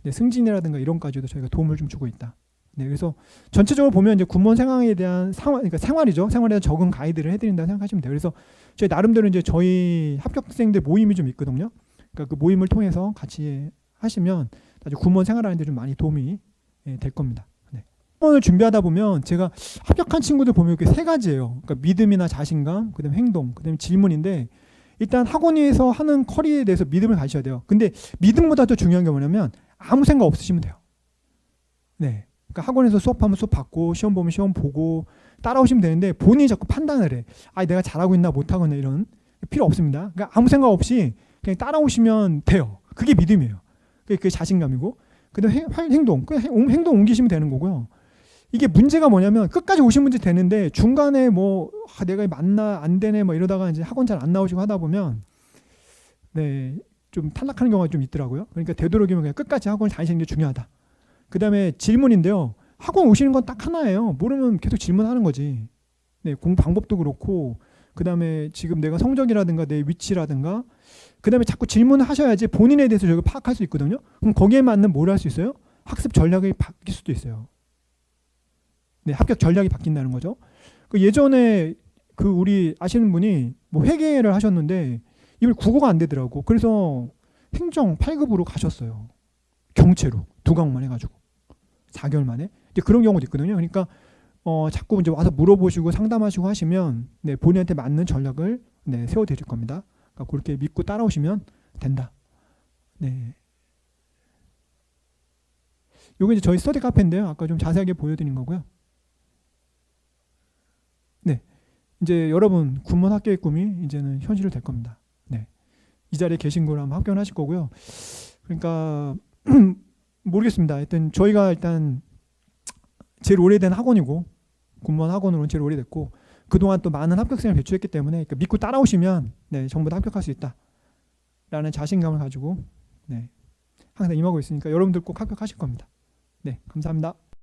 네, 승진이라든가 이런까지도 저희가 도움을 좀 주고 있다. 네, 그래서 전체적으로 보면 이제 군무원 생활에 대한 그러니까 생활이죠. 생활에 대한 적응 가이드를 해드린다 생각하시면 돼요. 그래서 저희 나름대로 이제 저희 합격생들 모임이 좀 있거든요. 그러니까 그 모임을 통해서 같이 하시면 나중에 군무원 생활하는데 좀 많이 도움이 될 겁니다. 네. 군무원을 준비하다 보면 제가 합격한 친구들 보면 이렇게 세 가지예요. 그러니까 믿음이나 자신감, 그다음에 행동, 그다음에 질문인데 일단 학원에서 하는 커리에 대해서 믿음을 가지셔야 돼요. 근데 믿음보다 더 중요한 게 뭐냐면 아무 생각 없으시면 돼요. 네. 그러니까 학원에서 수업하면 수업 받고 시험 보면 시험 보고 따라오시면 되는데 본인이 자꾸 판단을 해. 아, 내가 잘하고 있나 못하고 있나 이런 필요 없습니다. 그러니까 아무 생각 없이 그냥 따라오시면 돼요. 그게 믿음이에요. 그게 자신감이고. 그다음에 행동. 행동 옮기시면 되는 거고요. 이게 문제가 뭐냐면 끝까지 오신 분들 되는데 중간에 뭐 내가 맞나 안 되네 뭐 이러다가 이제 학원 잘 안 나오시고 하다 보면 네, 좀 탈락하는 경우가 좀 있더라고요. 그러니까 되도록이면 그냥 끝까지 학원을 다니시는 게 중요하다. 그다음에 질문인데요. 학원 오시는 건 딱 하나예요. 모르면 계속 질문하는 거지. 네, 공부 방법도 그렇고 그다음에 지금 내가 성적이라든가 내 위치라든가 그다음에 자꾸 질문을 하셔야지 본인에 대해서 저희가 파악할 수 있거든요. 그럼 거기에 맞는 뭘 할 수 있어요? 학습 전략이 바뀔 수도 있어요. 네, 합격 전략이 바뀐다는 거죠. 그 예전에 그 우리 아시는 분이 뭐 회계를 하셨는데 이걸 국어가 안 되더라고. 그래서 행정 8급으로 가셨어요. 경채로 2과목만 해가지고 4개월 만에. 이제 그런 경우도 있거든요. 그러니까 자꾸 이제 와서 물어보시고 상담하시고 하시면 네, 본인한테 맞는 전략을 네, 세워드릴 겁니다. 그러니까 그렇게 믿고 따라오시면 된다. 네. 요게 이제 저희 스터디 카페인데요. 아까 좀 자세하게 보여드린 거고요. 네, 이제 여러분 군무원 합격의 꿈이 이제는 현실이 될 겁니다. 네, 이 자리에 계신 걸 아마 합격을 하실 거고요. 그러니까 모르겠습니다. 하여튼 저희가 일단 제일 오래된 학원이고 군무원 학원으로는 제일 오래됐고 그동안 또 많은 합격생을 배출했기 때문에 그러니까 믿고 따라오시면 네, 전부 다 합격할 수 있다라는 자신감을 가지고 네, 항상 임하고 있으니까 여러분들 꼭 합격하실 겁니다. 네, 감사합니다.